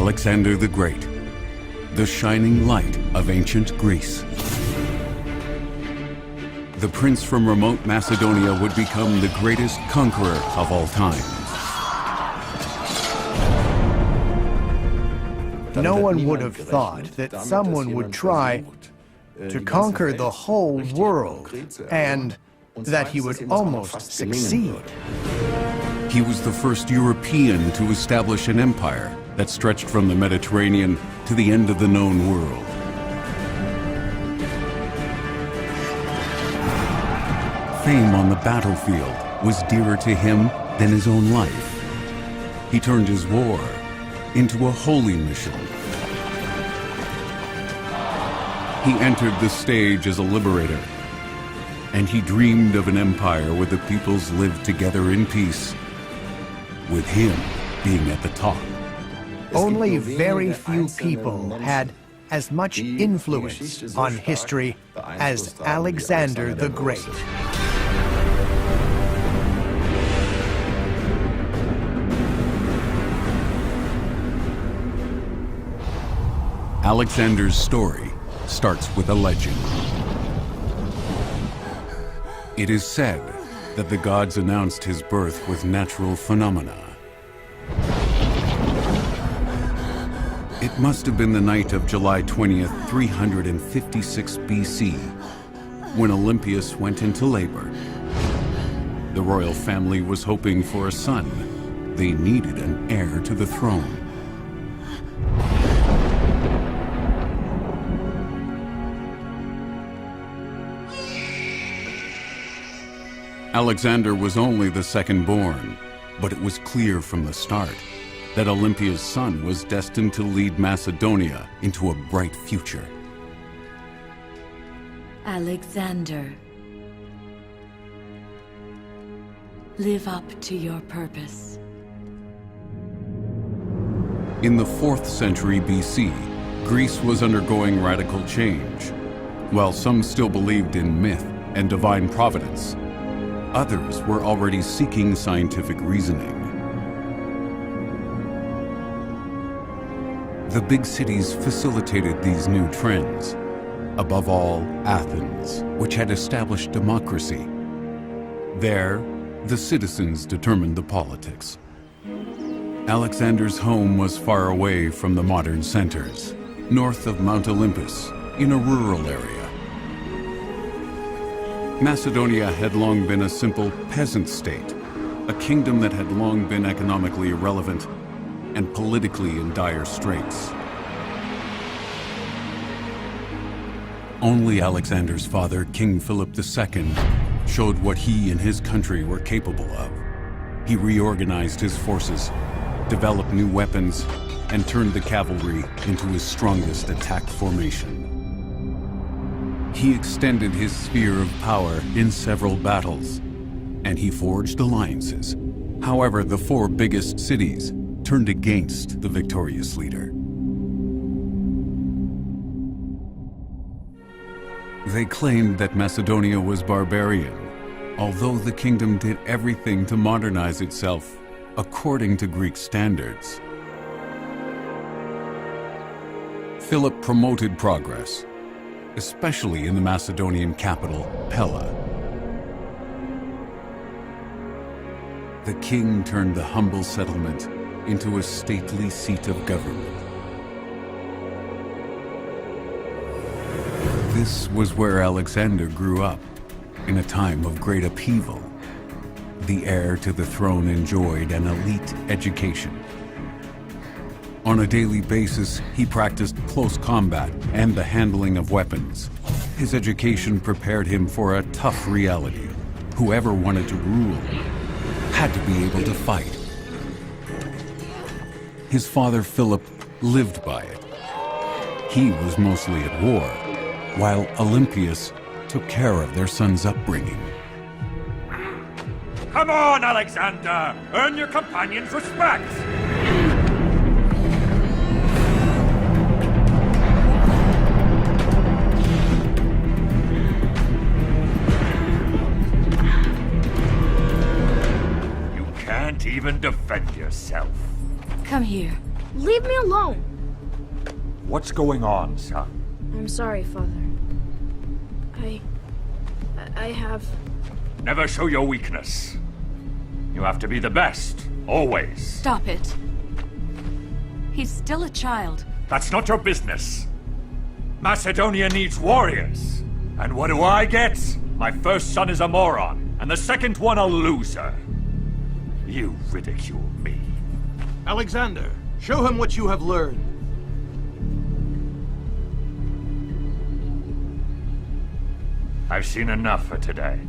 Alexander the Great, the shining light of ancient Greece. The prince from remote Macedonia would become the greatest conqueror of all time. No one would have thought that someone would try to conquer the whole world, and that he would almost succeed. He was the first European to establish an empire that stretched from the Mediterranean to the end of the known world. Fame on the battlefield was dearer to him than his own life. He turned his war into a holy mission. He entered the stage as a liberator, and he dreamed of an empire where the peoples lived together in peace, with him being at the top. Only very few people had as much influence on history as Alexander the Great. Alexander's story starts with a legend. It is said that the gods announced his birth with natural phenomena. It must have been the night of July 20th, 356 BC, when Olympias went into labor. The royal family was hoping for a son. They needed an heir to the throne. Alexander was only the second born, but it was clear from the start that Olympia's son was destined to lead Macedonia into a bright future. Alexander, live up to your purpose. In the 4th century BC, Greece was undergoing radical change. While some still believed in myth and divine providence, others were already seeking scientific reasoning. The big cities facilitated these new trends. Above all, Athens, which had established democracy. There, the citizens determined the politics. Alexander's home was far away from the modern centers, north of Mount Olympus, in a rural area. Macedonia had long been a simple peasant state, a kingdom that had long been economically irrelevant and politically in dire straits. Only Alexander's father, King Philip II, showed what he and his country were capable of. He reorganized his forces, developed new weapons, and turned the cavalry into his strongest attack formation. He extended his sphere of power in several battles, and he forged alliances. However, the 4 biggest cities turned against the victorious leader. They claimed that Macedonia was barbarian, although the kingdom did everything to modernize itself according to Greek standards. Philip promoted progress, especially in the Macedonian capital, Pella. The king turned the humble settlement into a stately seat of government. This was where Alexander grew up, in a time of great upheaval. The heir to the throne enjoyed an elite education. On a daily basis, he practiced close combat and the handling of weapons. His education prepared him for a tough reality. Whoever wanted to rule had to be able to fight. His father, Philip, lived by it. He was mostly at war, while Olympias took care of their son's upbringing. Come on, Alexander! Earn your companion's respect! You can't even defend yourself. Come here. Leave me alone! What's going on, son? I'm sorry, Father. I have... Never show your weakness. You have to be the best, always. Stop it. He's still a child. That's not your business. Macedonia needs warriors. And what do I get? My first son is a moron, and the second one a loser. You ridicule me. Alexander, show him what you have learned. I've seen enough for today.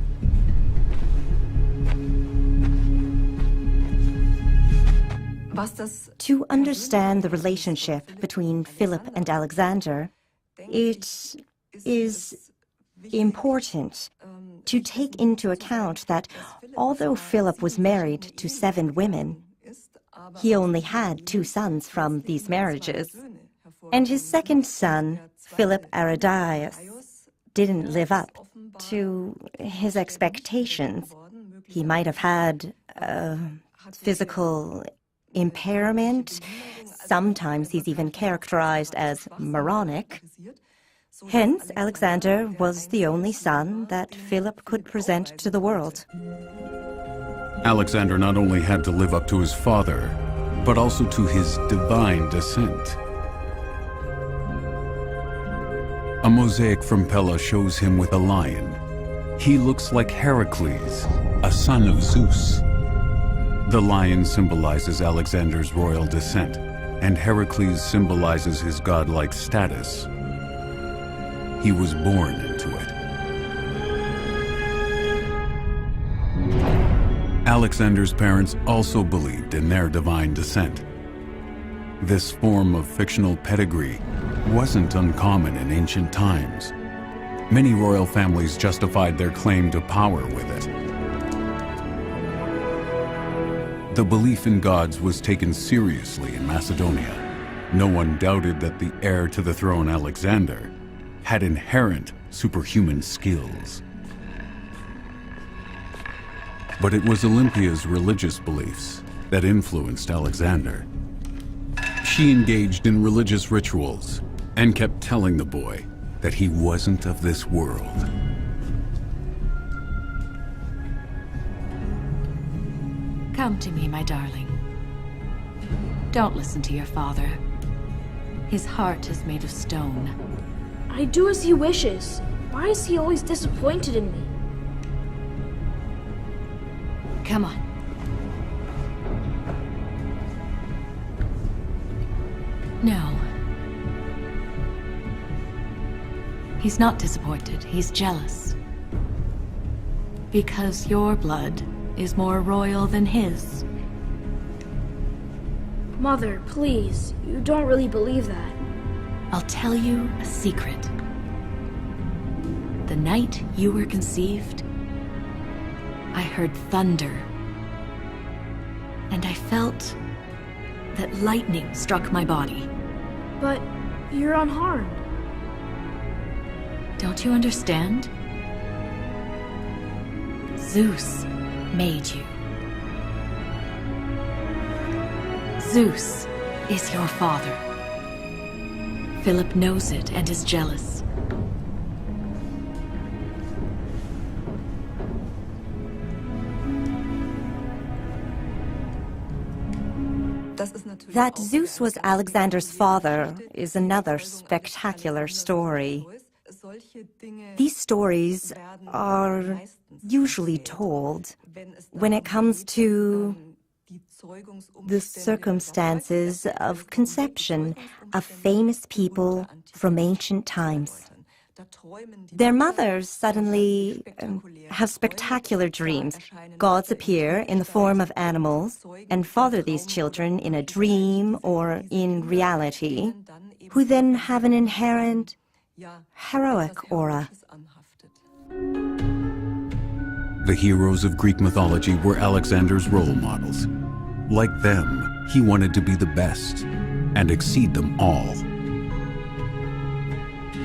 To understand the relationship between Philip and Alexander, it is important to take into account that although Philip was married to 7 women, he only had 2 sons from these marriages. And his second son, Philip Aridaeus, didn't live up to his expectations. He might have had physical impairment. Sometimes he's even characterized as moronic. Hence, Alexander was the only son that Philip could present to the world. Alexander not only had to live up to his father, but also to his divine descent. A mosaic from Pella shows him with a lion. He looks like Heracles, a son of Zeus. The lion symbolizes Alexander's royal descent, and Heracles symbolizes his godlike status. He was born into it. Alexander's parents also believed in their divine descent. This form of fictional pedigree wasn't uncommon in ancient times. Many royal families justified their claim to power with it. The belief in gods was taken seriously in Macedonia. No one doubted that the heir to the throne, Alexander, had inherent superhuman skills. But it was Olympia's religious beliefs that influenced Alexander. She engaged in religious rituals and kept telling the boy that he wasn't of this world. Come to me, my darling. Don't listen to your father. His heart is made of stone. I do as he wishes. Why is he always disappointed in me? Come on. No. He's not disappointed. He's jealous. Because your blood is more royal than his. Mother, please. You don't really believe that. I'll tell you a secret. The night you were conceived, I heard thunder. And I felt that lightning struck my body. But you're unharmed. Don't you understand? Zeus made you. Zeus is your father. Philip knows it and is jealous. That Zeus was Alexander's father is another spectacular story. These stories are usually told when it comes to the circumstances of conception of famous people from ancient times. Their mothers suddenly have spectacular dreams. Gods appear in the form of animals and father these children in a dream or in reality, who then have an inherent heroic aura. The heroes of Greek mythology were Alexander's role models. Like them, he wanted to be the best and exceed them all.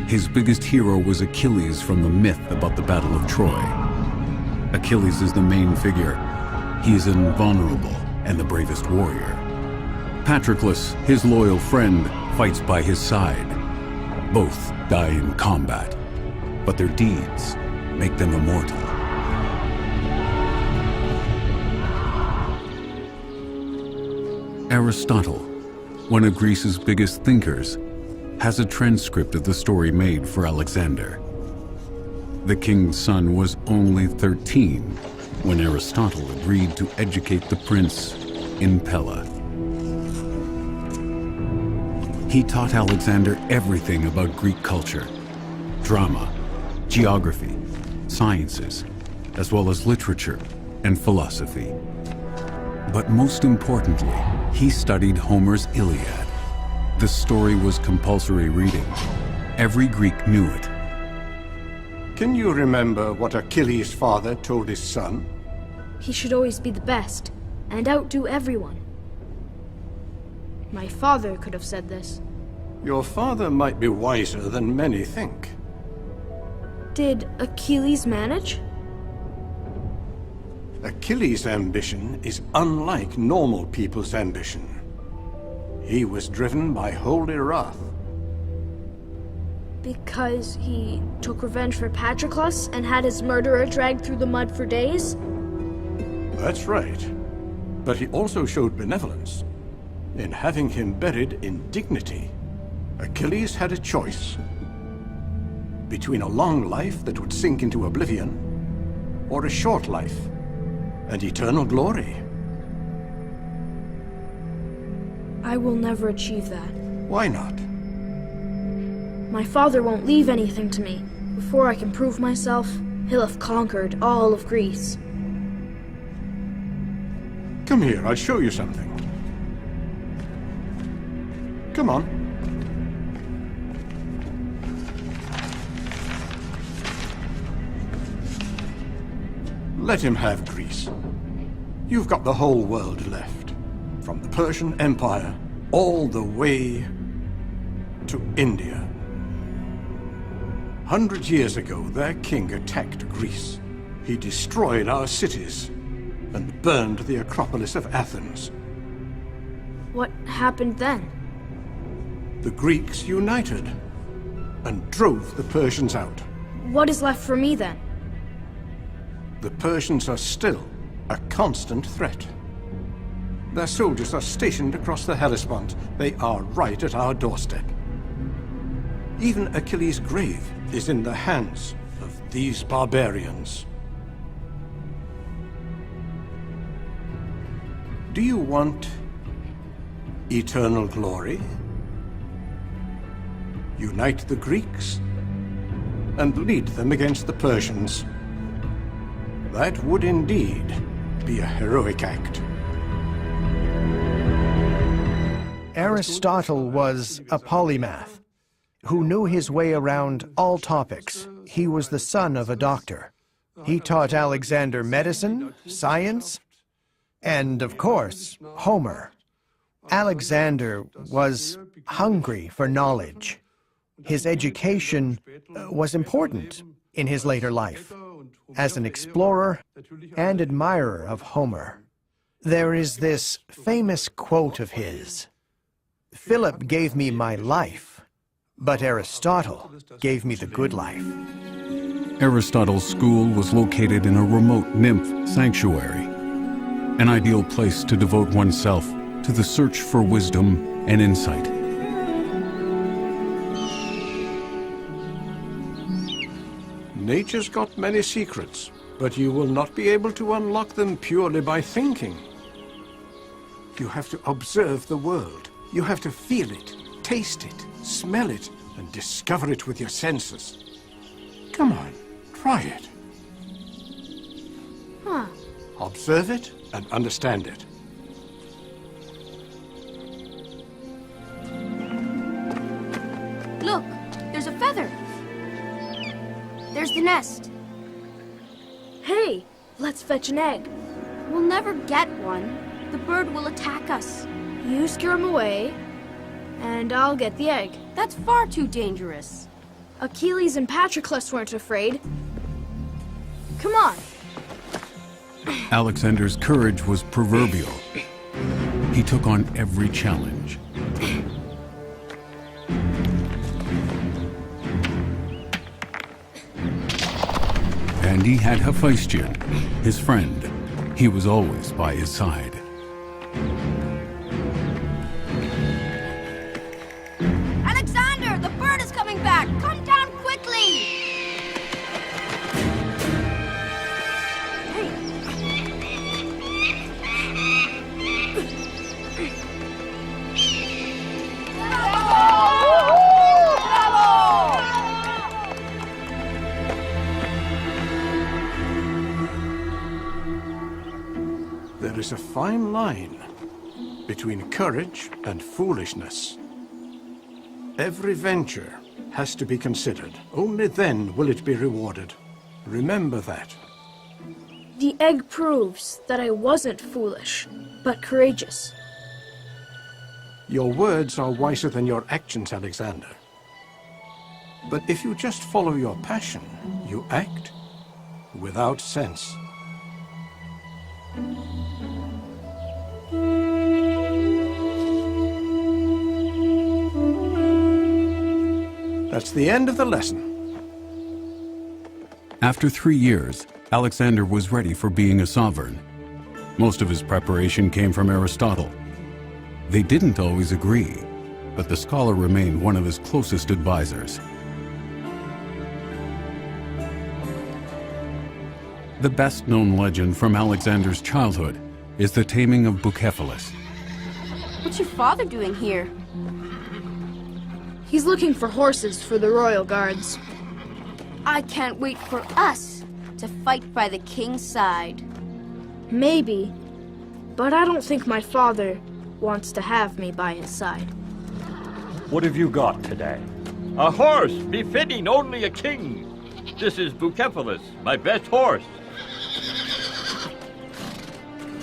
His biggest hero was Achilles from the myth about the Battle of Troy. Achilles is the main figure. He is invulnerable and the bravest warrior. Patroclus, his loyal friend, fights by his side. Both die in combat, but their deeds make them immortal. Aristotle, one of Greece's biggest thinkers, has a transcript of the story made for Alexander. The king's son was only 13 when Aristotle agreed to educate the prince in Pella. He taught Alexander everything about Greek culture, drama, geography, sciences, as well as literature and philosophy. But most importantly, he studied Homer's Iliad. The story was compulsory reading. Every Greek knew it. Can you remember what Achilles' father told his son? He should always be the best, and outdo everyone. My father could have said this. Your father might be wiser than many think. Did Achilles manage? Achilles' ambition is unlike normal people's ambition. He was driven by holy wrath. Because he took revenge for Patroclus and had his murderer dragged through the mud for days? That's right. But he also showed benevolence in having him buried in dignity. Achilles had a choice between a long life that would sink into oblivion or a short life and eternal glory. I will never achieve that. Why not? My father won't leave anything to me. Before I can prove myself, he'll have conquered all of Greece. Come here, I'll show you something. Come on. Let him have Greece. You've got the whole world left. From the Persian Empire, all the way to India. 100 years ago, their king attacked Greece. He destroyed our cities and burned the Acropolis of Athens. What happened then? The Greeks united and drove the Persians out. What is left for me then? The Persians are still a constant threat. Their soldiers are stationed across the Hellespont. They are right at our doorstep. Even Achilles' grave is in the hands of these barbarians. Do you want eternal glory? Unite the Greeks and lead them against the Persians. That would indeed be a heroic act. Aristotle was a polymath who knew his way around all topics. He was the son of a doctor. He taught Alexander medicine, science, and, of course, Homer. Alexander was hungry for knowledge. His education was important in his later life as an explorer and admirer of Homer. There is this famous quote of his: "Philip gave me my life, but Aristotle gave me the good life." Aristotle's school was located in a remote nymph sanctuary, an ideal place to devote oneself to the search for wisdom and insight. Nature's got many secrets, but you will not be able to unlock them purely by thinking. You have to observe the world. You have to feel it, taste it, smell it, and discover it with your senses. Come on, try it. Huh. Observe it and understand it. Look, there's a feather. There's the nest. Hey, let's fetch an egg. We'll never get one. The bird will attack us. You scare him away, and I'll get the egg. That's far too dangerous. Achilles and Patroclus weren't afraid. Come on. Alexander's courage was proverbial. He took on every challenge. And he had Hephaestion, his friend. He was always by his side. Alexander, the bird is coming back! Come down quickly! There is a fine line between courage and foolishness. Every venture has to be considered. Only then will it be rewarded. Remember that. The egg proves that I wasn't foolish, but courageous. Your words are wiser than your actions, Alexander. But if you just follow your passion, you act without sense. That's the end of the lesson. After 3 years, Alexander was ready for being a sovereign. Most of his preparation came from Aristotle. They didn't always agree, but the scholar remained one of his closest advisors. The best-known legend from Alexander's childhood is the taming of Bucephalus. What's your father doing here? He's looking for horses for the royal guards. I can't wait for us to fight by the king's side. Maybe, but I don't think my father wants to have me by his side. What have you got today? A horse befitting only a king. This is Bucephalus, my best horse.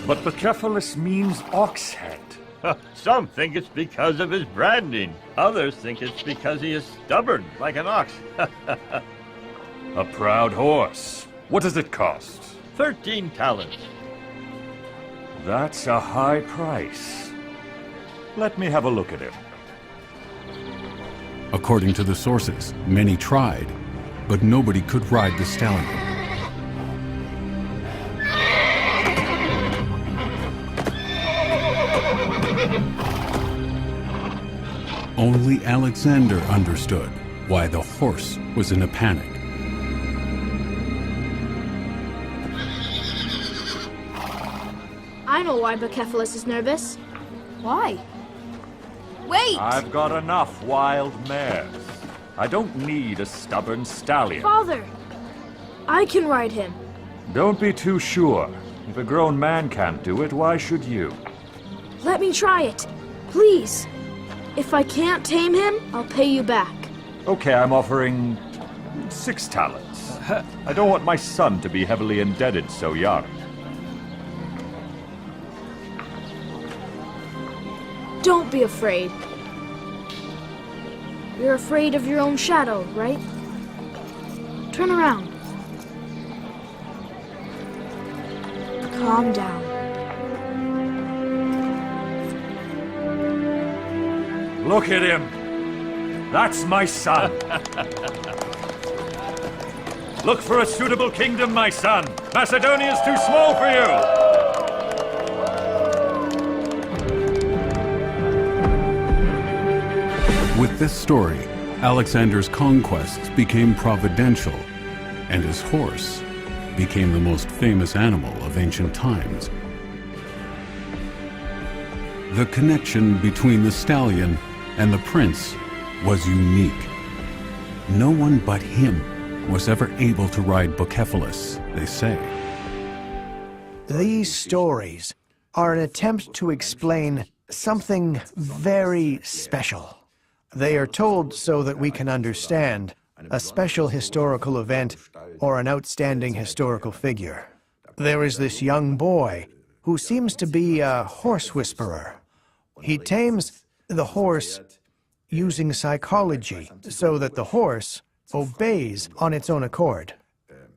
But Bucephalus means ox head. Some think it's because of his branding. Others think it's because he is stubborn, like an ox. A proud horse. What does it cost? 13 talents. That's a high price. Let me have a look at him. According to the sources, many tried, but nobody could ride the stallion. Only Alexander understood why the horse was in a panic. I know why Bucephalus is nervous. Why? Wait! I've got enough wild mares. I don't need a stubborn stallion. Father! I can ride him. Don't be too sure. If a grown man can't do it, why should you? Let me try it. Please. If I can't tame him, I'll pay you back. Okay, I'm offering 6 talents. I don't want my son to be heavily indebted so young. Don't be afraid. You're afraid of your own shadow, right? Turn around. Calm down. Look at him. That's my son. Look for a suitable kingdom, my son. Macedonia's too small for you. With this story, Alexander's conquests became providential, and his horse became the most famous animal of ancient times. The connection between the stallion and the prince was unique. No one but him was ever able to ride Bucephalus, they say. These stories are an attempt to explain something very special. They are told so that we can understand a special historical event or an outstanding historical figure. There is this young boy who seems to be a horse whisperer. He tames the horse using psychology so that the horse obeys on its own accord.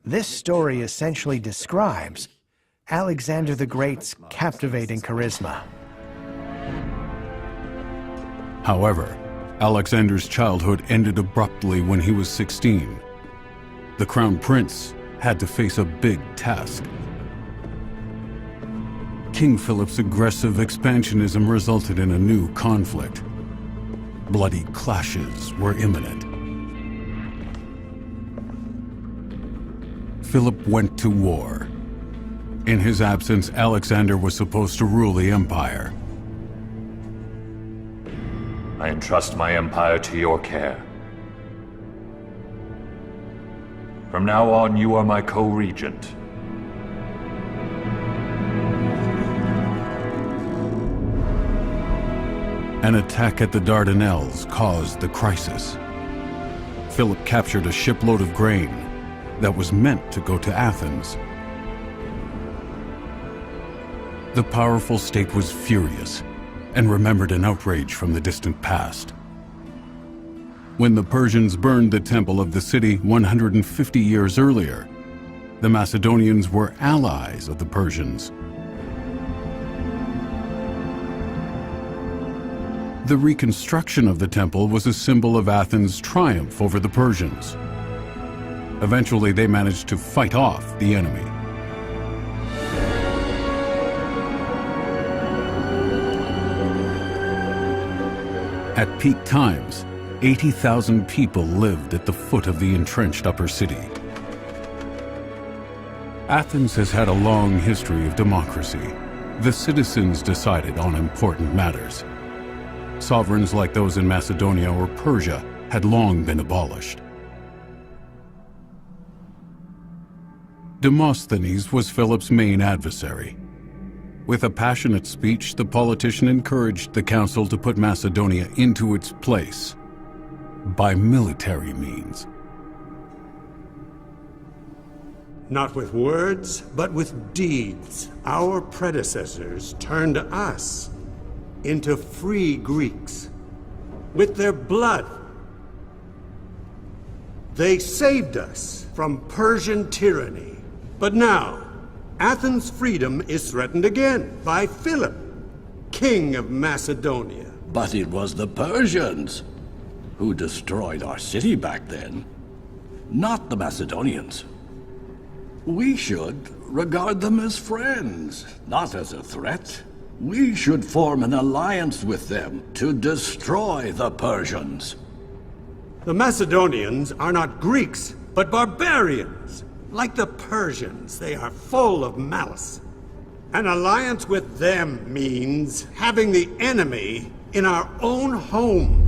This story essentially describes Alexander the Great's captivating charisma. However, Alexander's childhood ended abruptly when he was 16. The Crown Prince had to face a big task. King Philip's aggressive expansionism resulted in a new conflict. Bloody clashes were imminent. Philip went to war. In his absence, Alexander was supposed to rule the empire. I entrust my empire to your care. From now on, you are my co-regent. An attack at the Dardanelles caused the crisis. Philip captured a shipload of grain that was meant to go to Athens. The powerful state was furious and remembered an outrage from the distant past. When the Persians burned the temple of the city 150 years earlier, the Macedonians were allies of the Persians. The reconstruction of the temple was a symbol of Athens' triumph over the Persians. Eventually, they managed to fight off the enemy. At peak times, 80,000 people lived at the foot of the entrenched upper city. Athens has had a long history of democracy. The citizens decided on important matters. Sovereigns like those in Macedonia or Persia had long been abolished. Demosthenes was Philip's main adversary. With a passionate speech, the politician encouraged the council to put Macedonia into its place by military means. Not with words, but with deeds, our predecessors turned us into free Greeks. With their blood, they saved us from Persian tyranny. But now, Athens' freedom is threatened again by Philip, king of Macedonia. But it was the Persians who destroyed our city back then, not the Macedonians. We should regard them as friends, not as a threat. We should form an alliance with them to destroy the Persians. The Macedonians are not Greeks, but barbarians. Like the Persians, they are full of malice. An alliance with them means having the enemy in our own home.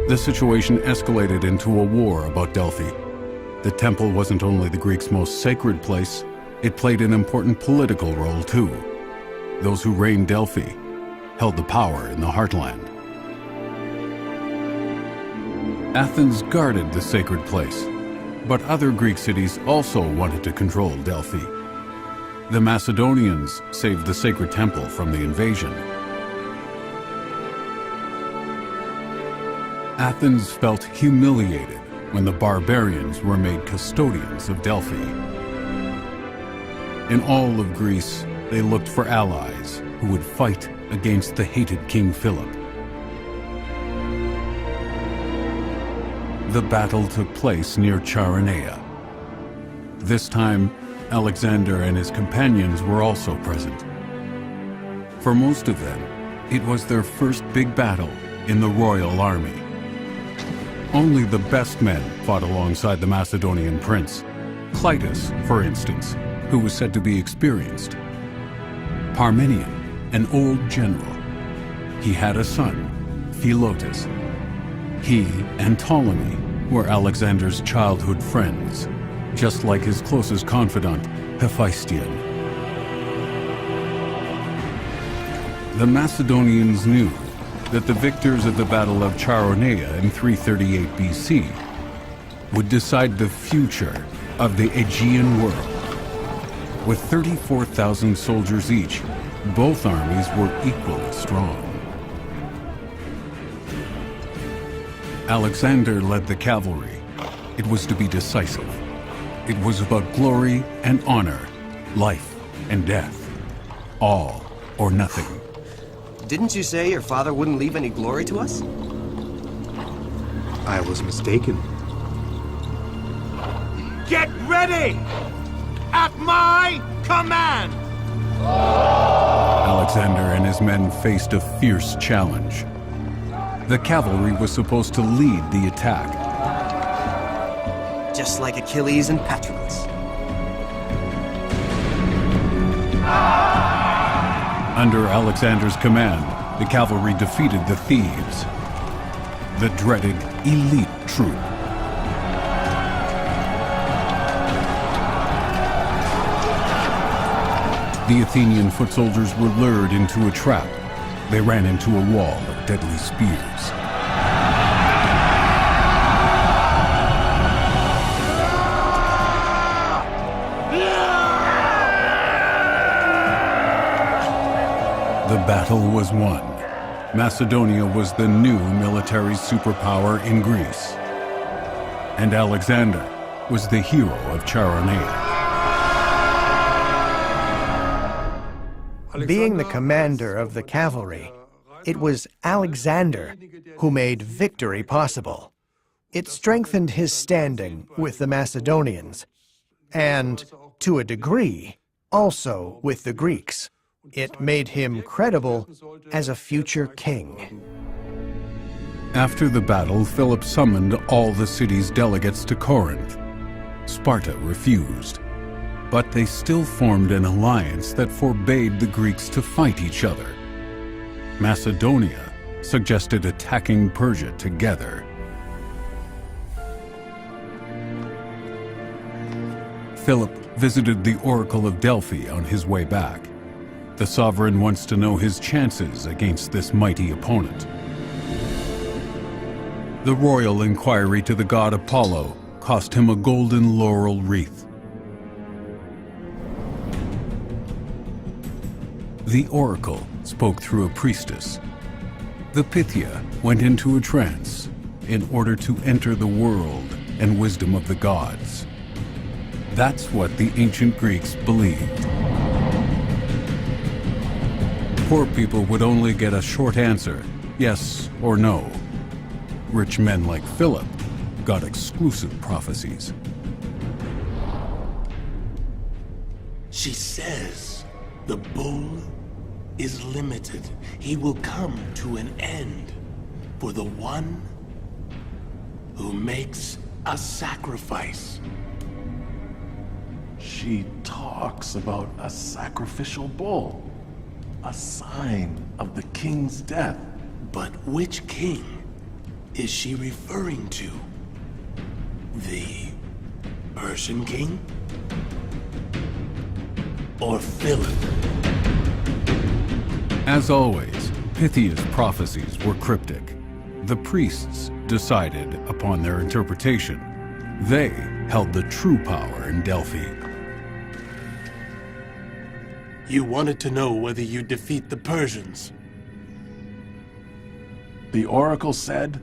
The situation escalated into a war about Delphi. The temple wasn't only the Greeks' most sacred place, it played an important political role too. Those who reigned Delphi held the power in the heartland. Athens guarded the sacred place, but other Greek cities also wanted to control Delphi. The Macedonians saved the sacred temple from the invasion. Athens felt humiliated when the barbarians were made custodians of Delphi. In all of Greece, they looked for allies who would fight against the hated King Philip. The battle took place near Chaeronea. This time, Alexander and his companions were also present. For most of them, it was their first big battle in the royal army. Only the best men fought alongside the Macedonian prince. Clytus, for instance, who was said to be experienced. Parmenion, an old general. He had a son, Philotas. He and Ptolemy were Alexander's childhood friends, just like his closest confidant, Hephaestion. The Macedonians knew that the victors at the Battle of Chaeronea in 338 BC would decide the future of the Aegean world. With 34,000 soldiers each, both armies were equally strong. Alexander led the cavalry. It was to be decisive. It was about glory and honor, life and death, all or nothing. Didn't you say your father wouldn't leave any glory to us? I was mistaken. Get ready! At my command! Alexander and his men faced a fierce challenge. The cavalry was supposed to lead the attack. Just like Achilles and Patroclus. Under Alexander's command, the cavalry defeated the Thebes, the dreaded elite troop. The Athenian foot soldiers were lured into a trap. They ran into a wall of deadly spears. The battle was won. Macedonia was the new military superpower in Greece. And Alexander was the hero of Chaeronea. Being the commander of the cavalry, it was Alexander who made victory possible. It strengthened his standing with the Macedonians, and, to a degree, also with the Greeks. It made him credible as a future king. After the battle, Philip summoned all the city's delegates to Corinth. Sparta refused, but they still formed an alliance that forbade the Greeks to fight each other. Macedonia suggested attacking Persia together. Philip visited the Oracle of Delphi on his way back. The sovereign wants to know his chances against this mighty opponent. The royal inquiry to the god Apollo cost him a golden laurel wreath. The oracle spoke through a priestess. The Pythia went into a trance in order to enter the world and wisdom of the gods. That's what the ancient Greeks believed. Poor people would only get a short answer, yes or no. Rich men like Philip got exclusive prophecies. She says the bull is limited. He will come to an end for the one who makes a sacrifice. She talks about a sacrificial bull, a sign of the king's death. But which king is she referring to? The Persian king? Or Philip? As always, Pythia's prophecies were cryptic. The priests decided upon their interpretation. They held the true power in Delphi. You wanted to know whether you defeat the Persians. The oracle said,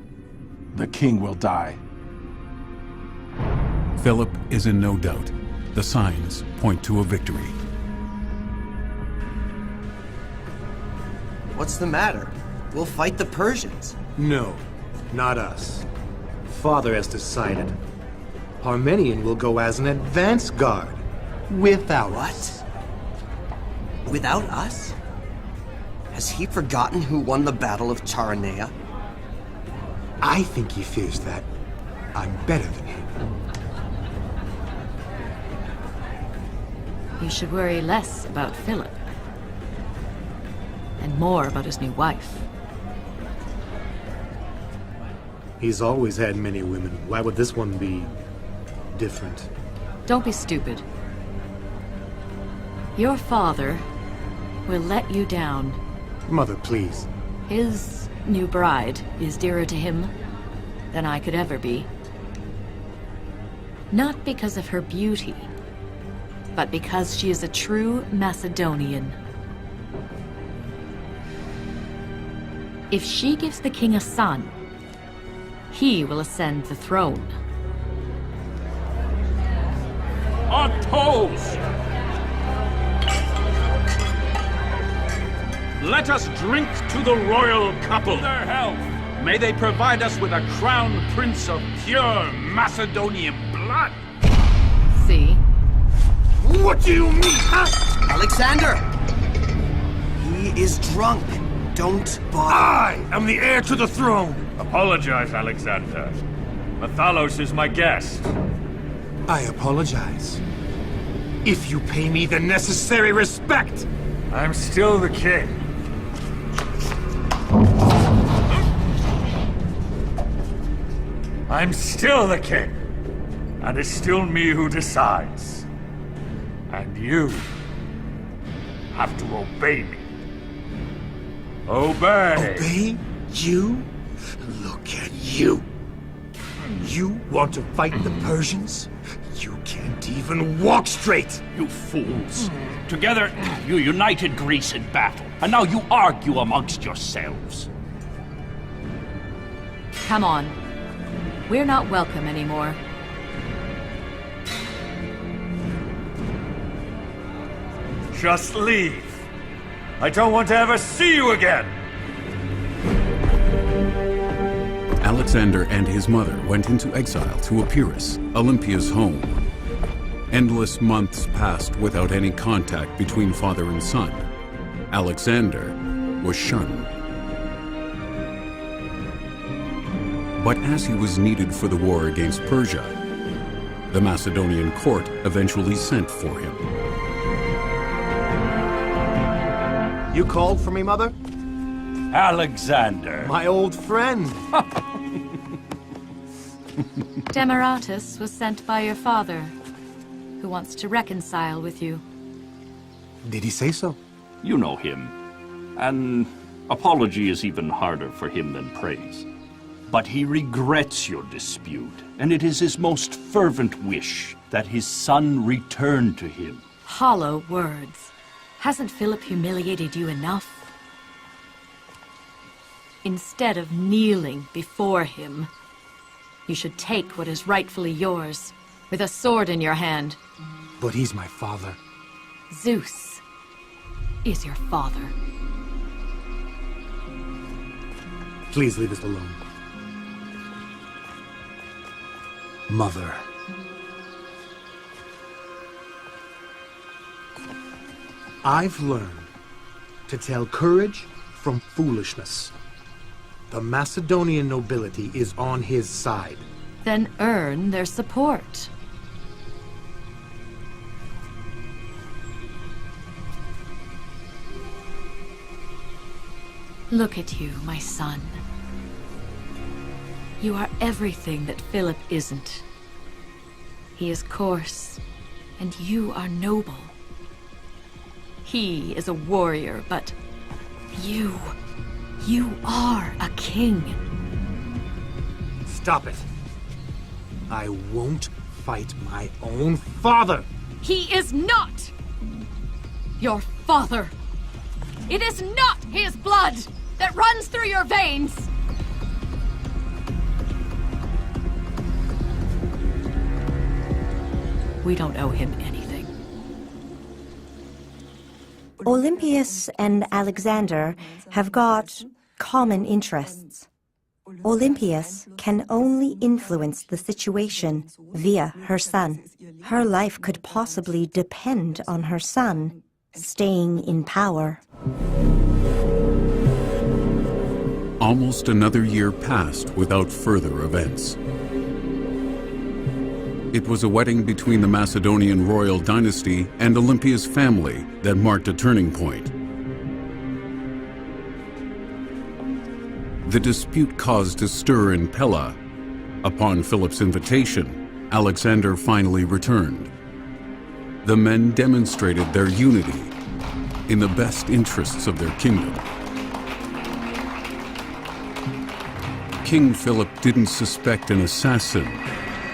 the king will die. Philip is in no doubt. The signs point to a victory. What's the matter? We'll fight the Persians. No, not us. Father has decided. Parmenion will go as an advance guard. Without us. What? Without us? Has he forgotten who won the Battle of Chaeronea? I think he fears that I'm better than him. You should worry less about Philip. And more about his new wife. He's always had many women. Why would this one be different? Don't be stupid. Your father will let you down. Mother, please. His new bride is dearer to him than I could ever be. Not because of her beauty, but because she is a true Macedonian. If she gives the king a son, he will ascend the throne. On toes! Let us drink to the royal couple. Their health. May they provide us with a crown prince of pure Macedonian blood. See? What do you mean, huh? Alexander! He is drunk. Don't bother. I am the heir to the throne! Apologize, Alexander. Mathalos is my guest. I apologize. If you pay me the necessary respect! I'm still the king. I'm still the king. And it's still me who decides. And you have to obey me. Obey! Obey? You? Look at you! You want to fight the Persians? You can't even walk straight! You fools. Together, you united Greece in battle, and now you argue amongst yourselves. Come on. We're not welcome anymore. Just leave. I don't want to ever see you again. Alexander and his mother went into exile to Epirus, Olympia's home. Endless months passed without any contact between father and son. Alexander was shunned. But as he was needed for the war against Persia, the Macedonian court eventually sent for him. You called for me, Mother? Alexander. My old friend. Demaratus was sent by your father, who wants to reconcile with you. Did he say so? You know him. An apology is even harder for him than praise. But he regrets your dispute, and it is his most fervent wish that his son return to him. Hollow words. Hasn't Philip humiliated you enough? Instead of kneeling before him, you should take what is rightfully yours, with a sword in your hand. But he's my father. Zeus is your father. Please leave us alone. Mother. I've learned to tell courage from foolishness. The Macedonian nobility is on his side. Then earn their support. Look at you, my son. You are everything that Philip isn't. He is coarse, and you are noble. He is a warrior, but you are a king. Stop it. I won't fight my own father. He is not your father. It is not his blood that runs through your veins. We don't owe him anything. Olympias and Alexander have got common interests. Olympias can only influence the situation via her son. Her life could possibly depend on her son staying in power. Almost another year passed without further events. It was a wedding between the Macedonian royal dynasty and Olympia's family that marked a turning point. The dispute caused a stir in Pella. Upon Philip's invitation, Alexander finally returned. The men demonstrated their unity in the best interests of their kingdom. King Philip didn't suspect an assassin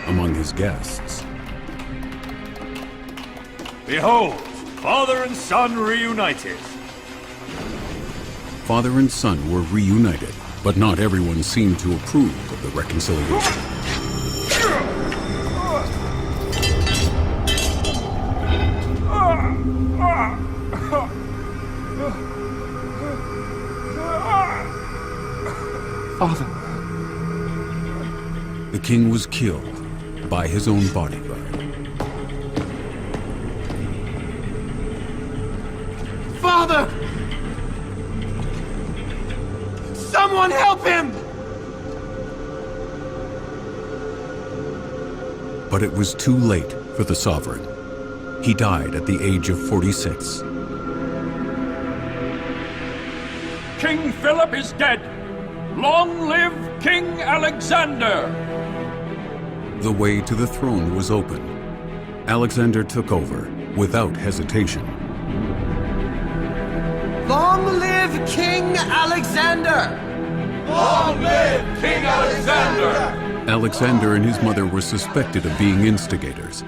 among his guests. Behold, father and son reunited. Father and son were reunited, but not everyone seemed to approve of the reconciliation. Father. The king was killed by his own bodyguard. Father! Someone help him! But it was too late for the sovereign. He died at the age of 46. King Philip is dead. Long live King Alexander! The way to the throne was open. Alexander took over without hesitation. Long live King Alexander! Long live King Alexander! Alexander and his mother were suspected of being instigators.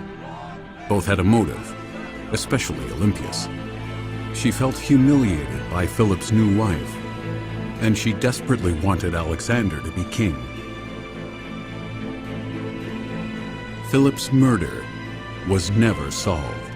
Both had a motive, especially Olympias. She felt humiliated by Philip's new wife, and she desperately wanted Alexander to be king. Philip's murder was never solved.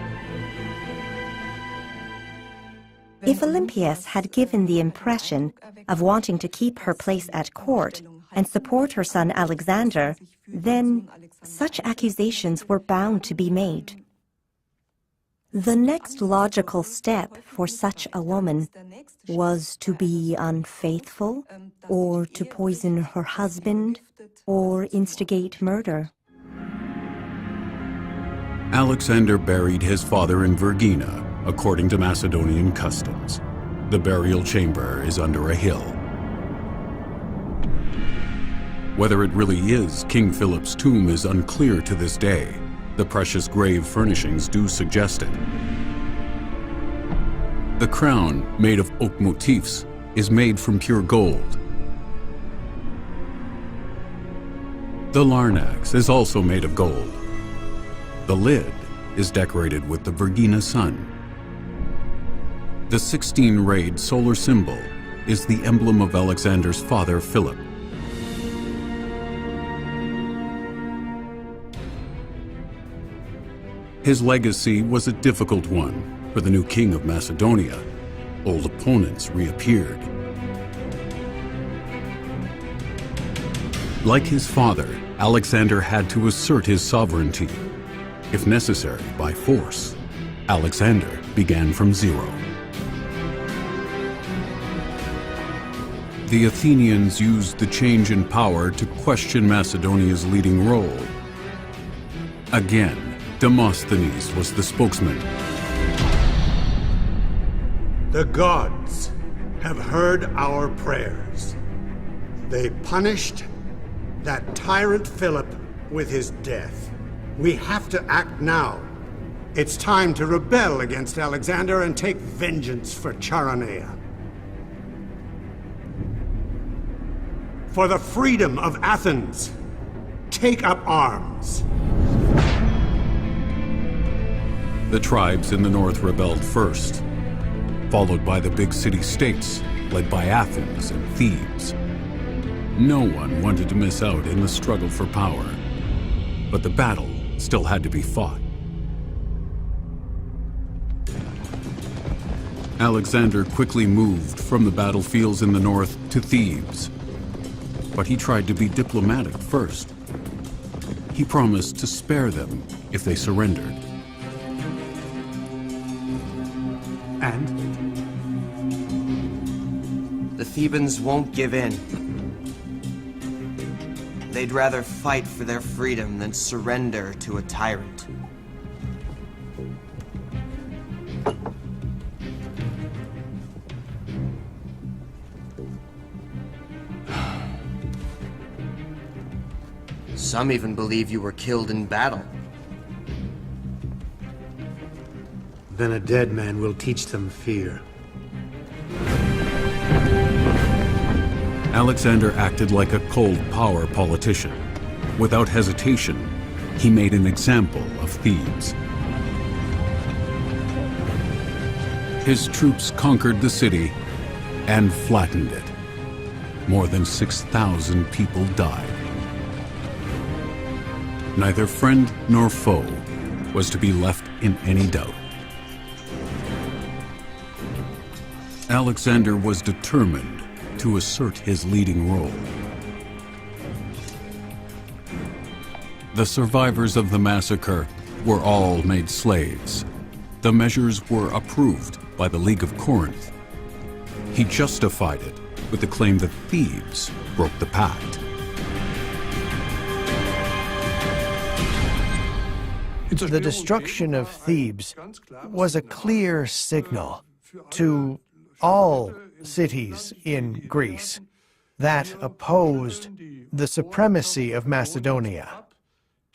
If Olympias had given the impression of wanting to keep her place at court and support her son Alexander, then such accusations were bound to be made. The next logical step for such a woman was to be unfaithful, or to poison her husband, or instigate murder. Alexander buried his father in Vergina, according to Macedonian customs. The burial chamber is under a hill. Whether it really is King Philip's tomb is unclear to this day. The precious grave furnishings do suggest it. The crown, made of oak motifs, is made from pure gold. The larnax is also made of gold. The lid is decorated with the Vergina sun. The 16-rayed solar symbol is the emblem of Alexander's father, Philip. His legacy was a difficult one for the new king of Macedonia. Old opponents reappeared. Like his father, Alexander had to assert his sovereignty. If necessary, by force. Alexander began from zero. The Athenians used the change in power to question Macedonia's leading role. Again, Demosthenes was the spokesman. The gods have heard our prayers. They punished that tyrant Philip with his death. We have to act now. It's time to rebel against Alexander and take vengeance for Charonea. For the freedom of Athens, take up arms. The tribes in the north rebelled first, followed by the big city-states led by Athens and Thebes. No one wanted to miss out in the struggle for power, but the battle still had to be fought. Alexander quickly moved from the battlefields in the north to Thebes, but he tried to be diplomatic first. He promised to spare them if they surrendered. And? The Thebans won't give in. They'd rather fight for their freedom than surrender to a tyrant. Some even believe you were killed in battle. Then a dead man will teach them fear. Alexander acted like a cold power politician. Without hesitation, he made an example of Thebes. His troops conquered the city and flattened it. More than 6,000 people died. Neither friend nor foe was to be left in any doubt. Alexander was determined to assert his leading role. The survivors of the massacre were all made slaves. The measures were approved by the League of Corinth. He justified it with the claim that Thebes broke the pact. The destruction of Thebes was a clear signal to all cities in Greece that opposed the supremacy of Macedonia,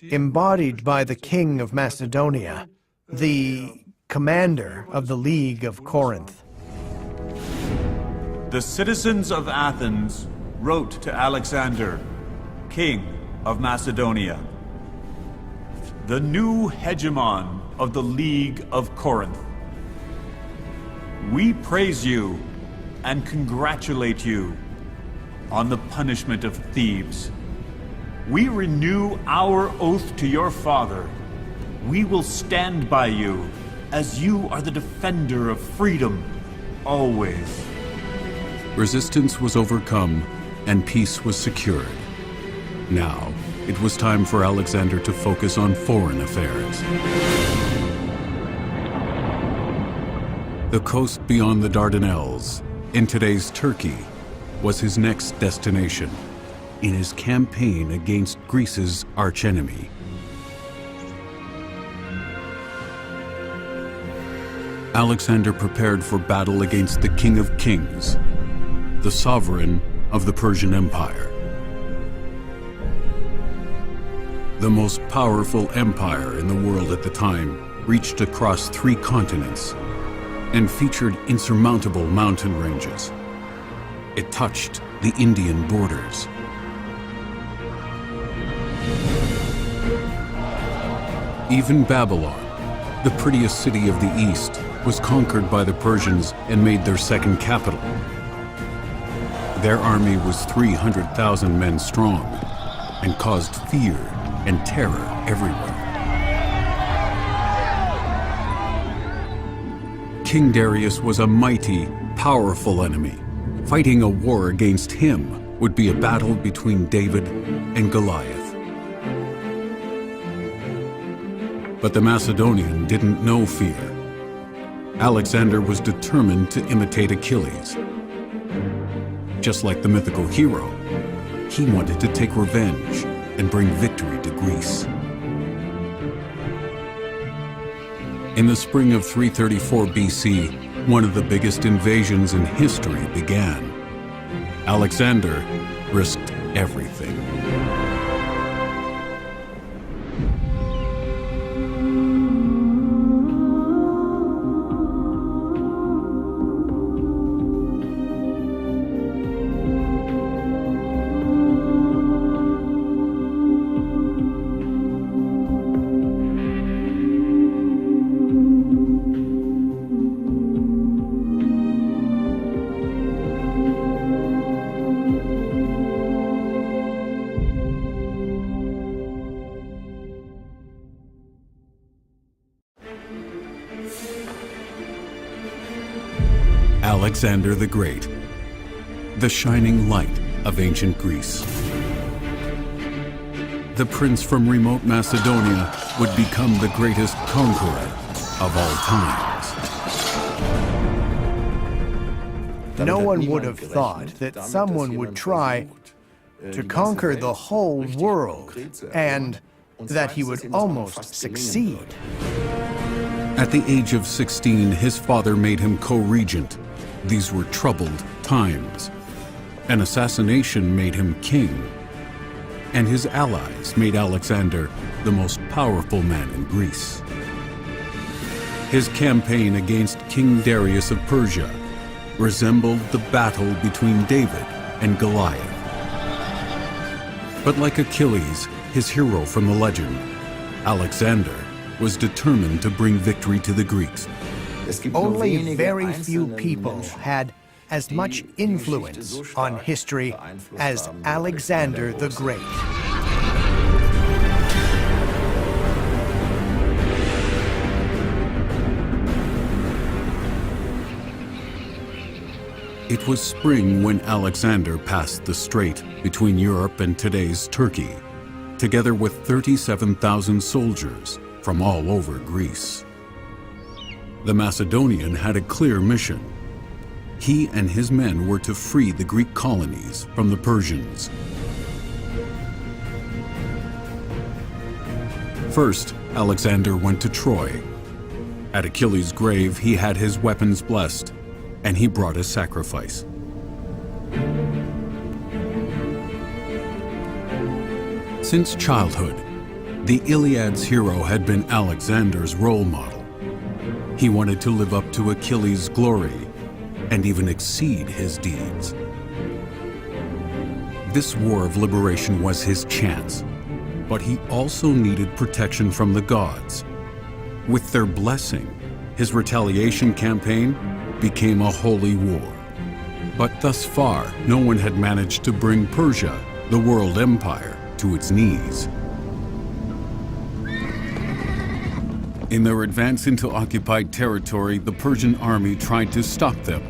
embodied by the king of Macedonia, the commander of the League of Corinth. The citizens of Athens wrote to Alexander, king of Macedonia, the new hegemon of the League of Corinth. We praise you and congratulate you on the punishment of Thebes. We renew our oath to your father. We will stand by you, as you are the defender of freedom, always. Resistance was overcome and peace was secured. Now, it was time for Alexander to focus on foreign affairs. The coast beyond the Dardanelles, in today's Turkey, was his next destination in his campaign against Greece's archenemy. Alexander prepared for battle against the King of Kings, the sovereign of the Persian Empire. The most powerful empire in the world at the time reached across 3 continents and featured insurmountable mountain ranges. It touched the Indian borders. Even Babylon, the prettiest city of the East, was conquered by the Persians and made their second capital. Their army was 300,000 men strong and caused fear and terror everywhere. King Darius was a mighty, powerful enemy. Fighting a war against him would be a battle between David and Goliath. But the Macedonian didn't know fear. Alexander was determined to imitate Achilles. Just like the mythical hero, he wanted to take revenge and bring victory to Greece. In the spring of 334 BC, one of the biggest invasions in history began. Alexander risked everything. Alexander the Great, the shining light of ancient Greece. The prince from remote Macedonia would become the greatest conqueror of all times. No one would have thought that someone would try to conquer the whole world and that he would almost succeed. At the age of 16, his father made him co-regent. These were troubled times. An assassination made him king, and his allies made Alexander the most powerful man in Greece. His campaign against King Darius of Persia resembled the battle between David and Goliath. But like Achilles, his hero from the legend, Alexander was determined to bring victory to the Greeks. Only very few people had as much influence on history as Alexander the Great. It was spring when Alexander passed the strait between Europe and today's Turkey. together with 37,000 soldiers from all over Greece. The Macedonian had a clear mission. He and his men were to free the Greek colonies from the Persians. First, Alexander went to Troy. At Achilles' grave, he had his weapons blessed, and he brought a sacrifice. Since childhood, the Iliad's hero had been Alexander's role model. He wanted to live up to Achilles' glory and even exceed his deeds. This war of liberation was his chance, but he also needed protection from the gods. With their blessing, his retaliation campaign became a holy war. But thus far, no one had managed to bring Persia, the world empire, to its knees. In their advance into occupied territory, the Persian army tried to stop them.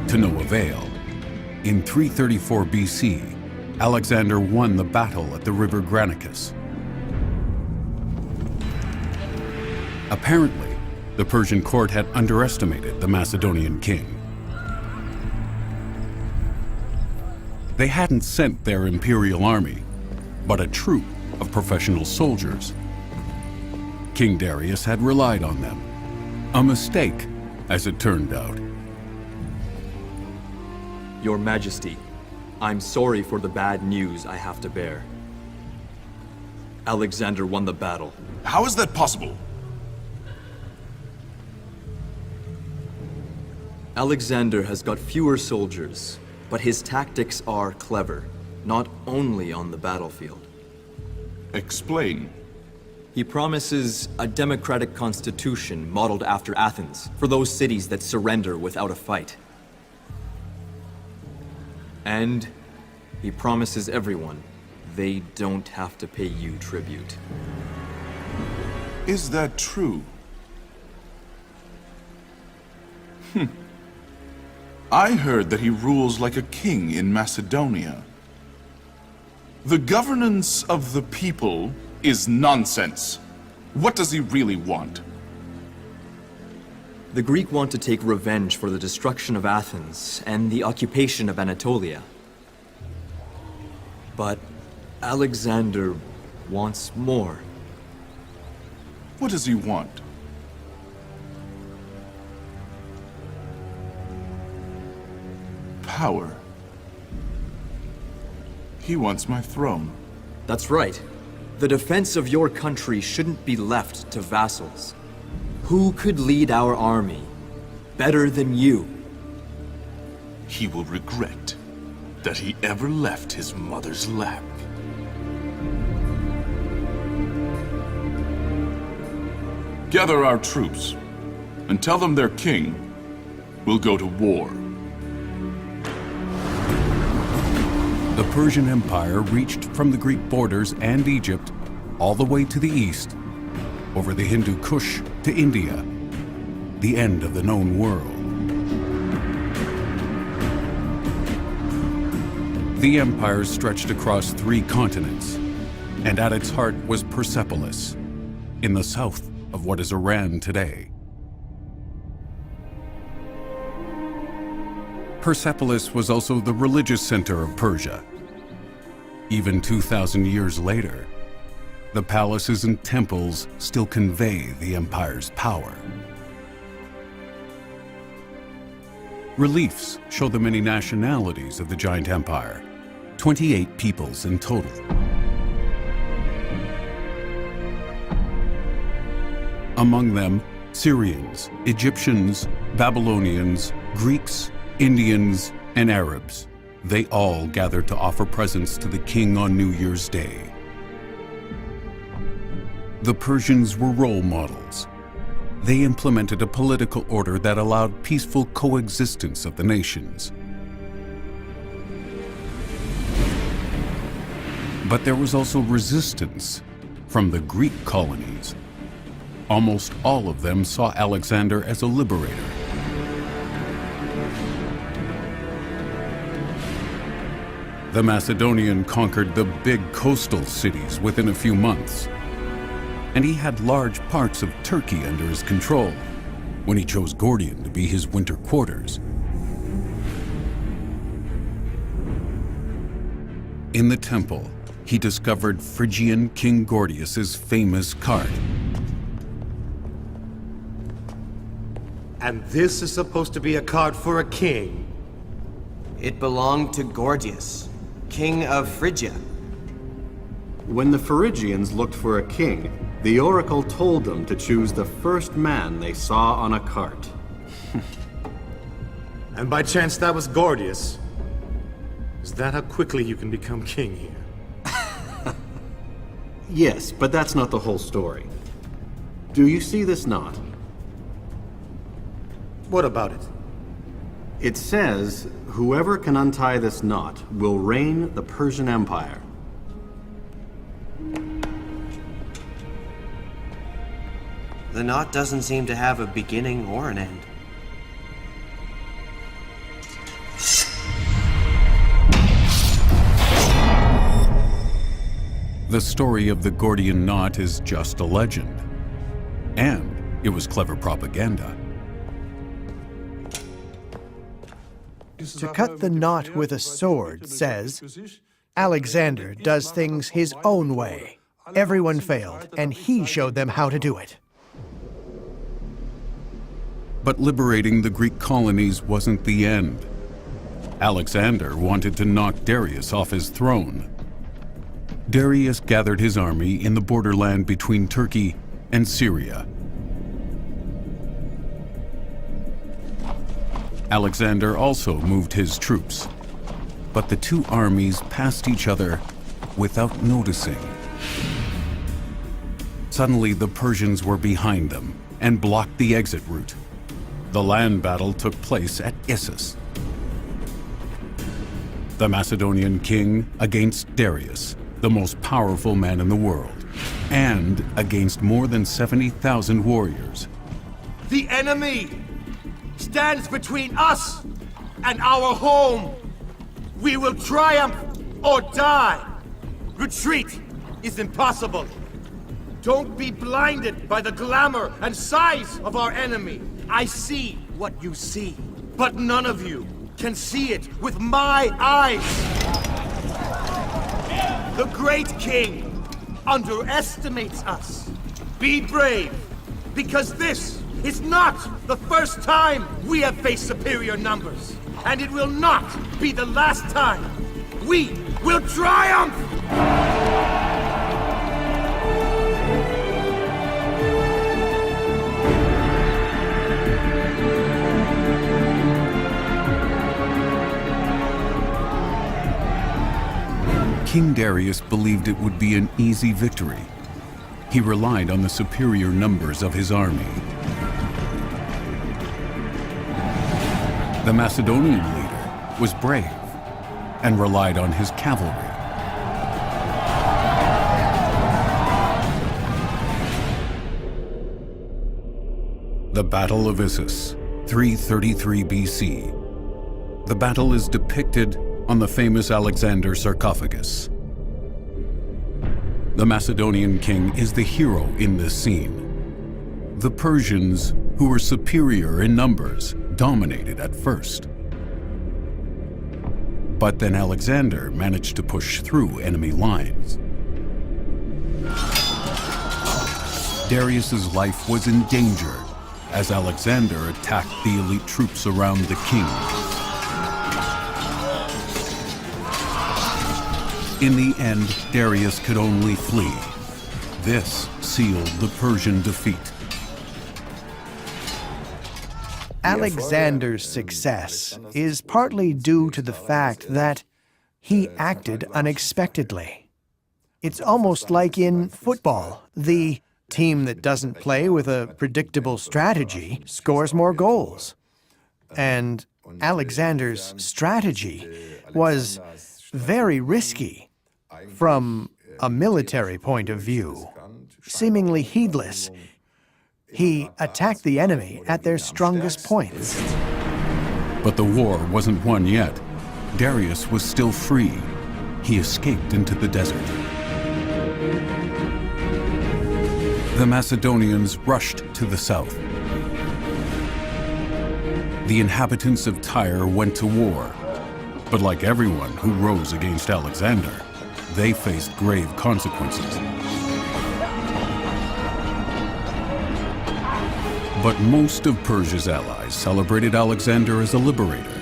To no avail. In 334 BC, Alexander won the battle at the river Granicus. Apparently, the Persian court had underestimated the Macedonian king. They hadn't sent their imperial army, but a troop of professional soldiers. King Darius had relied on them. A mistake, as it turned out. Your Majesty, I'm sorry for the bad news I have to bear. Alexander won the battle. How is that possible? Alexander has got fewer soldiers, but his tactics are clever, not only on the battlefield. Explain. He promises a democratic constitution modeled after Athens for those cities that surrender without a fight. And he promises everyone they don't have to pay you tribute. Is that true? I heard that he rules like a king in Macedonia. The governance of the people is nonsense. What does he really want? The Greek want to take revenge for the destruction of Athens and the occupation of Anatolia. But Alexander wants more. What does he want? Power. He wants my throne. That's right. The defense of your country shouldn't be left to vassals. Who could lead our army better than you? He will regret that he ever left his mother's lap. Gather our troops and tell them their king will go to war. The Persian Empire reached from the Greek borders and Egypt all the way to the east, over the Hindu Kush to India, the end of the known world. The empire stretched across 3 continents, and at its heart was Persepolis, in the south of what is Iran today. Persepolis was also the religious center of Persia. Even 2,000 years later, the palaces and temples still convey the empire's power. Reliefs show the many nationalities of the giant empire, 28 peoples in total. Among them, Syrians, Egyptians, Babylonians, Greeks, Indians, and Arabs. They all gathered to offer presents to the king on New Year's Day. The Persians were role models. They implemented a political order that allowed peaceful coexistence of the nations. But there was also resistance from the Greek colonies. Almost all of them saw Alexander as a liberator. The Macedonian conquered the big coastal cities within a few months, and he had large parts of Turkey under his control when he chose Gordium to be his winter quarters. In the temple, he discovered Phrygian King Gordius's famous cart. And this is supposed to be a card for a king. It belonged to Gordius, king of Phrygia. When the Phrygians looked for a king, the oracle told them to choose the first man they saw on a cart. And by chance that was Gordius. Is that how quickly you can become king here? Yes, but that's not the whole story. Do you see this knot? What about it? It says, whoever can untie this knot will reign the Persian Empire. The knot doesn't seem to have a beginning or an end. The story of the Gordian knot is just a legend. And it was clever propaganda. To cut the knot with a sword says, Alexander does things his own way. Everyone failed, and he showed them how to do it. But liberating the Greek colonies wasn't the end. Alexander wanted to knock Darius off his throne. Darius gathered his army in the borderland between Turkey and Syria. Alexander also moved his troops, but the two armies passed each other without noticing. Suddenly, the Persians were behind them and blocked the exit route. The land battle took place at Issus. The Macedonian king against Darius, the most powerful man in the world, and against more than 70,000 warriors. The enemy stands between us and our home. We will triumph or die. Retreat is impossible. Don't be blinded by the glamour and size of our enemy. I see what you see, but none of you can see it with my eyes. The great king underestimates us. Be brave, because this is not the first time we have faced superior numbers, and it will not be the last time. We will triumph! King Darius believed it would be an easy victory. He relied on the superior numbers of his army. The Macedonian leader was brave and relied on his cavalry. The Battle of Issus, 333 BC. The battle is depicted on the famous Alexander sarcophagus. The Macedonian king is the hero in this scene. The Persians, who were superior in numbers, dominated at first. But then Alexander managed to push through enemy lines. Darius's life was in danger as Alexander attacked the elite troops around the king. In the end, Darius could only flee. This sealed the Persian defeat. Alexander's success is partly due to the fact that he acted unexpectedly. It's almost like in football. The team that doesn't play with a predictable strategy scores more goals. And Alexander's strategy was very risky from a military point of view, seemingly heedless. He attacked the enemy at their strongest points. But the war wasn't won yet. Darius was still free, he escaped into the desert. The Macedonians rushed to the south. The inhabitants of Tyre went to war, but like everyone who rose against Alexander, they faced grave consequences. But most of Persia's allies celebrated Alexander as a liberator.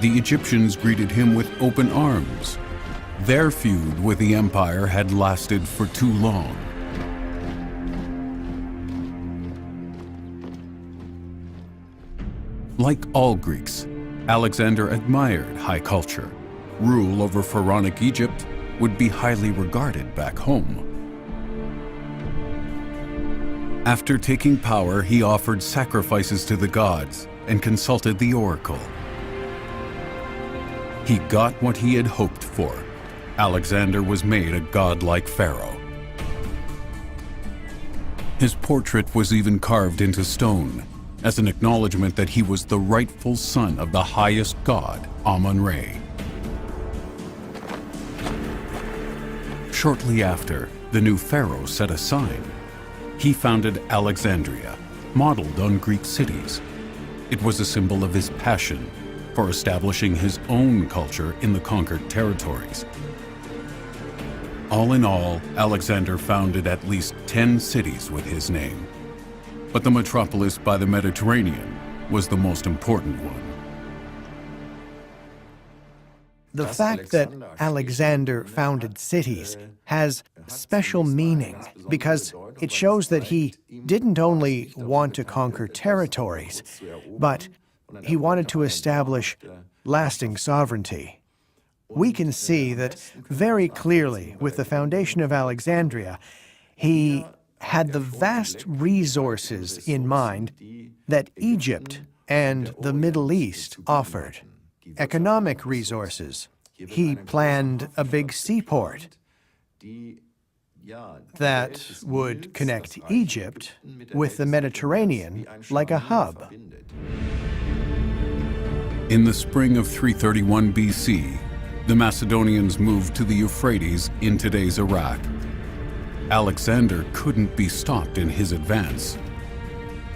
The Egyptians greeted him with open arms. Their feud with the empire had lasted for too long. Like all Greeks, Alexander admired high culture. Rule over pharaonic Egypt would be highly regarded back home. After taking power, he offered sacrifices to the gods and consulted the oracle. He got what he had hoped for. Alexander was made a godlike pharaoh. His portrait was even carved into stone, as an acknowledgement that he was the rightful son of the highest god, Amun-Re. Shortly after, the new pharaoh set a sign. He founded Alexandria, modeled on Greek cities. It was a symbol of his passion for establishing his own culture in the conquered territories. All in all, Alexander founded at least 10 cities with his name. But the metropolis by the Mediterranean was the most important one. The fact that Alexander founded cities has special meaning because it shows that he didn't only want to conquer territories, but he wanted to establish lasting sovereignty. We can see that very clearly with the foundation of Alexandria, he had the vast resources in mind that Egypt and the Middle East offered. Economic resources. He planned a big seaport that would connect Egypt with the Mediterranean like a hub. In the spring of 331 BC, the Macedonians moved to the Euphrates in today's Iraq. Alexander couldn't be stopped in his advance.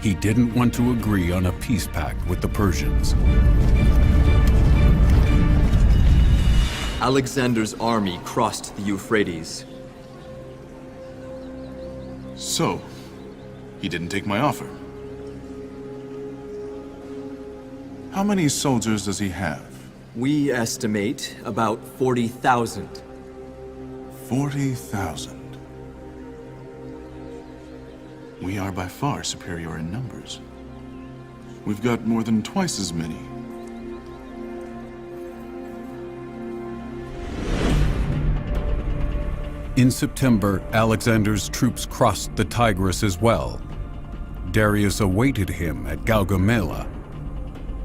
He didn't want to agree on a peace pact with the Persians. Alexander's army crossed the Euphrates. So, he didn't take my offer. How many soldiers does he have? We estimate about 40,000. 40,000. We are by far superior in numbers. We've got more than twice as many. In September, Alexander's troops crossed the Tigris as well. Darius awaited him at Gaugamela.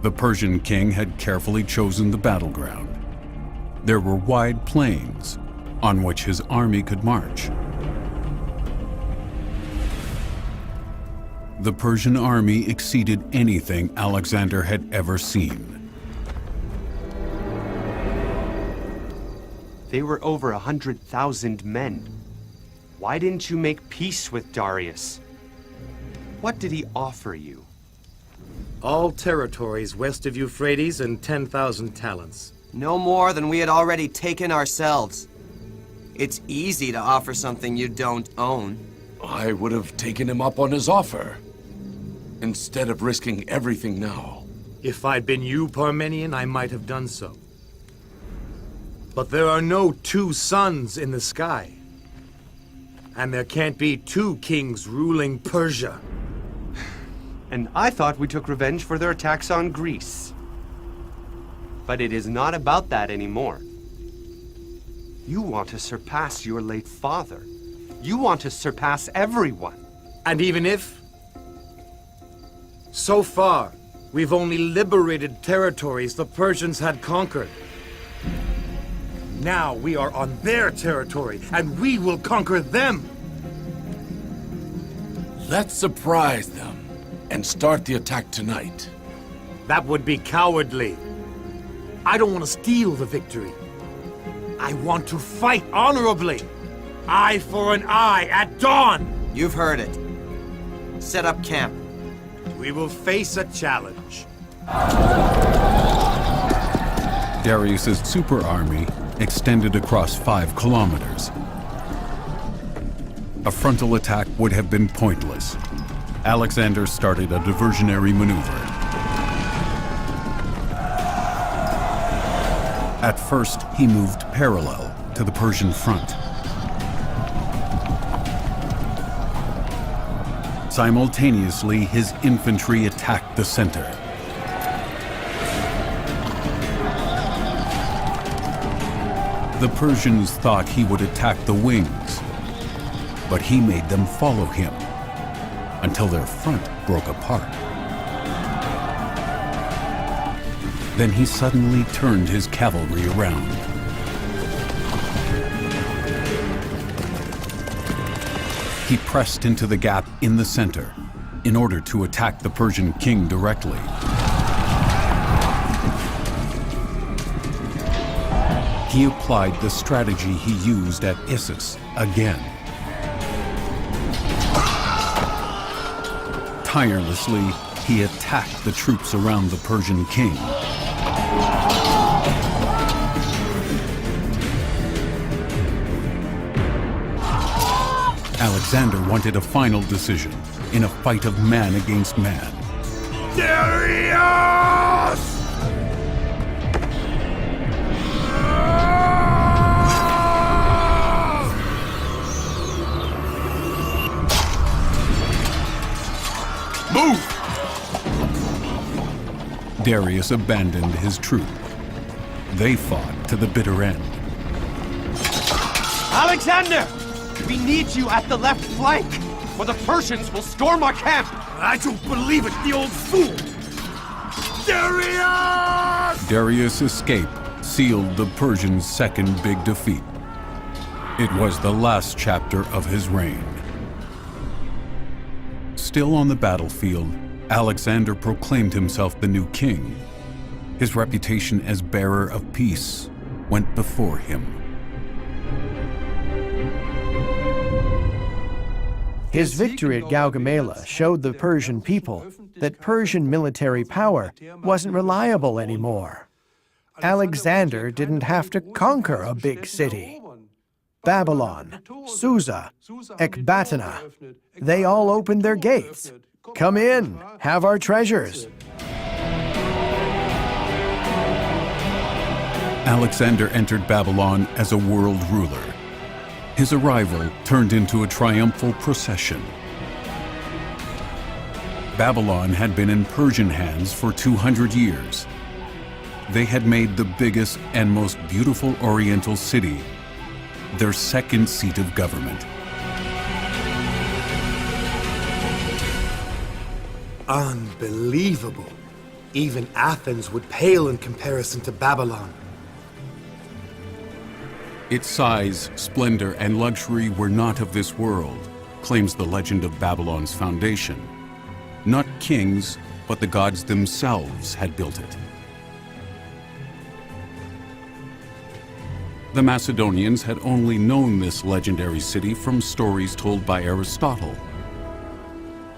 The Persian king had carefully chosen the battleground. There were wide plains on which his army could march. The Persian army exceeded anything Alexander had ever seen. They were over 100,000 men. Why didn't you make peace with Darius? What did he offer you? All territories west of Euphrates and 10,000 talents. No more than we had already taken ourselves. It's easy to offer something you don't own. I would have taken him up on his offer, instead of risking everything now. If I'd been you, Parmenion, I might have done so. But there are no two suns in the sky. And there can't be two kings ruling Persia. And I thought we took revenge for their attacks on Greece. But it is not about that anymore. You want to surpass your late father. You want to surpass everyone. And even if... So far, we've only liberated territories the Persians had conquered. Now we are on their territory, and we will conquer them! Let's surprise them and start the attack tonight. That would be cowardly. I don't want to steal the victory. I want to fight honorably. Eye for an eye at dawn. You've heard it. Set up camp. We will face a challenge. Darius's super army extended across 5 kilometers. A frontal attack would have been pointless. Alexander started a diversionary maneuver. At first, he moved parallel to the Persian front. Simultaneously, his infantry attacked the center. The Persians thought he would attack the wings, but he made them follow him until their front broke apart. Then he suddenly turned his cavalry around. He pressed into the gap in the center in order to attack the Persian king directly. He applied the strategy he used at Issus again. Tirelessly, he attacked the troops around the Persian king. Alexander wanted a final decision in a fight of man against man. Darius! Move! Darius abandoned his troop. They fought to the bitter end. Alexander! We need you at the left flank, or the Persians will storm our camp! I don't believe it, the old fool! Darius! Darius' escape sealed the Persians' second big defeat. It was the last chapter of his reign. Still on the battlefield, Alexander proclaimed himself the new king. His reputation as bearer of peace went before him. His victory at Gaugamela showed the Persian people that Persian military power wasn't reliable anymore. Alexander didn't have to conquer a big city. Babylon, Susa, Ecbatana, they all opened their gates. Come in, have our treasures. Alexander entered Babylon as a world ruler. His arrival turned into a triumphal procession. Babylon had been in Persian hands for 200 years. They had made the biggest and most beautiful Oriental city their second seat of government. Unbelievable. Even Athens would pale in comparison to Babylon. Its size, splendor, and luxury were not of this world, claims the legend of Babylon's foundation. Not kings, but the gods themselves had built it. The Macedonians had only known this legendary city from stories told by Aristotle.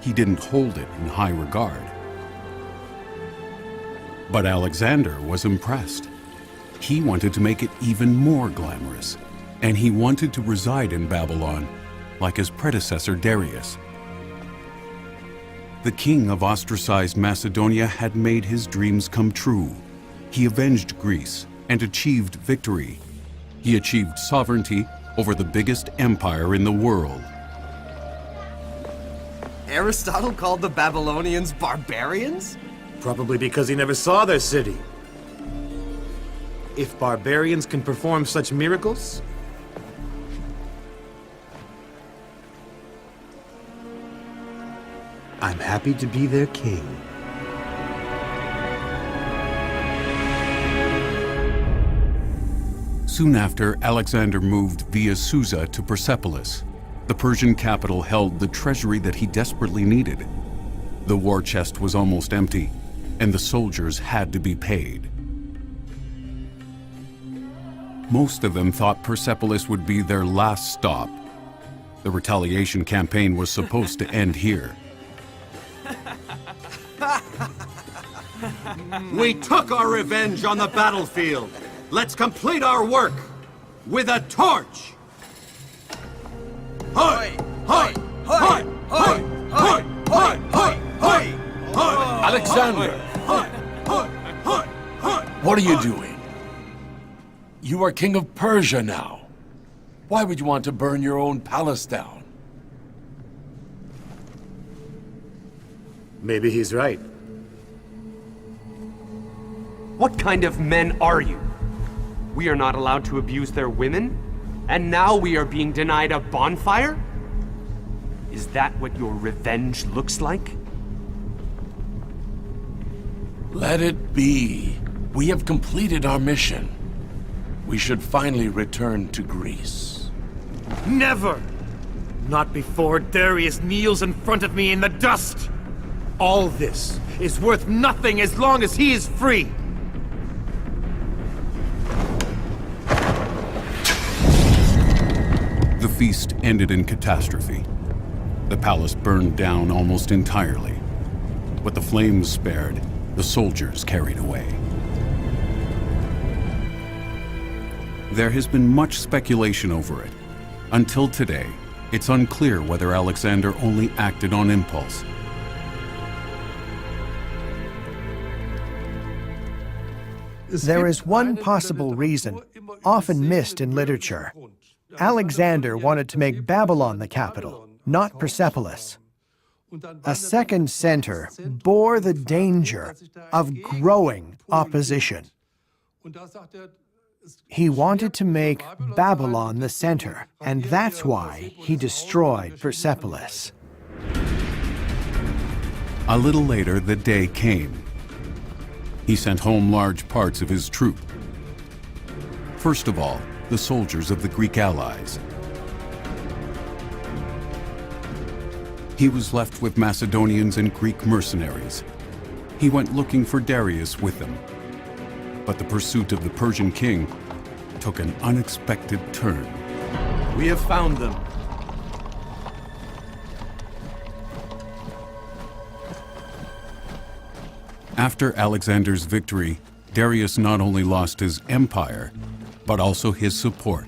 He didn't hold it in high regard. But Alexander was impressed. He wanted to make it even more glamorous, and he wanted to reside in Babylon like his predecessor Darius. The king of ostracized Macedonia had made his dreams come true. He avenged Greece and achieved victory. He achieved sovereignty over the biggest empire in the world. Aristotle called the Babylonians barbarians? Probably because he never saw their city. If barbarians can perform such miracles, I'm happy to be their king. Soon after, Alexander moved via Susa to Persepolis. The Persian capital held the treasury that he desperately needed. The war chest was almost empty, and the soldiers had to be paid. Most of them thought Persepolis would be their last stop. The retaliation campaign was supposed to end here. We took our revenge on the battlefield. Let's complete our work with a torch. Hoi! Hoi! Hoi! Hoi! Hoi! Hoi! Hoi! Hoi! Hoi! Alexander! What are you doing? You are king of Persia now. Why would you want to burn your own palace down? Maybe he's right. What kind of men are you? We are not allowed to abuse their women? And now we are being denied a bonfire? Is that what your revenge looks like? Let it be. We have completed our mission. We should finally return to Greece. Never! Not before Darius kneels in front of me in the dust! All this is worth nothing as long as he is free! The feast ended in catastrophe. The palace burned down almost entirely. What the flames spared, the soldiers carried away. There has been much speculation over it. Until today, it's unclear whether Alexander only acted on impulse. There is one possible reason, often missed in literature. Alexander wanted to make Babylon the capital, not Persepolis. A second center bore the danger of growing opposition. He wanted to make Babylon the center, and that's why he destroyed Persepolis. A little later, the day came. He sent home large parts of his troop. First of all, the soldiers of the Greek allies. He was left with Macedonians and Greek mercenaries. He went looking for Darius with them. But the pursuit of the Persian king took an unexpected turn. We have found them. After Alexander's victory, Darius not only lost his empire, but also his support.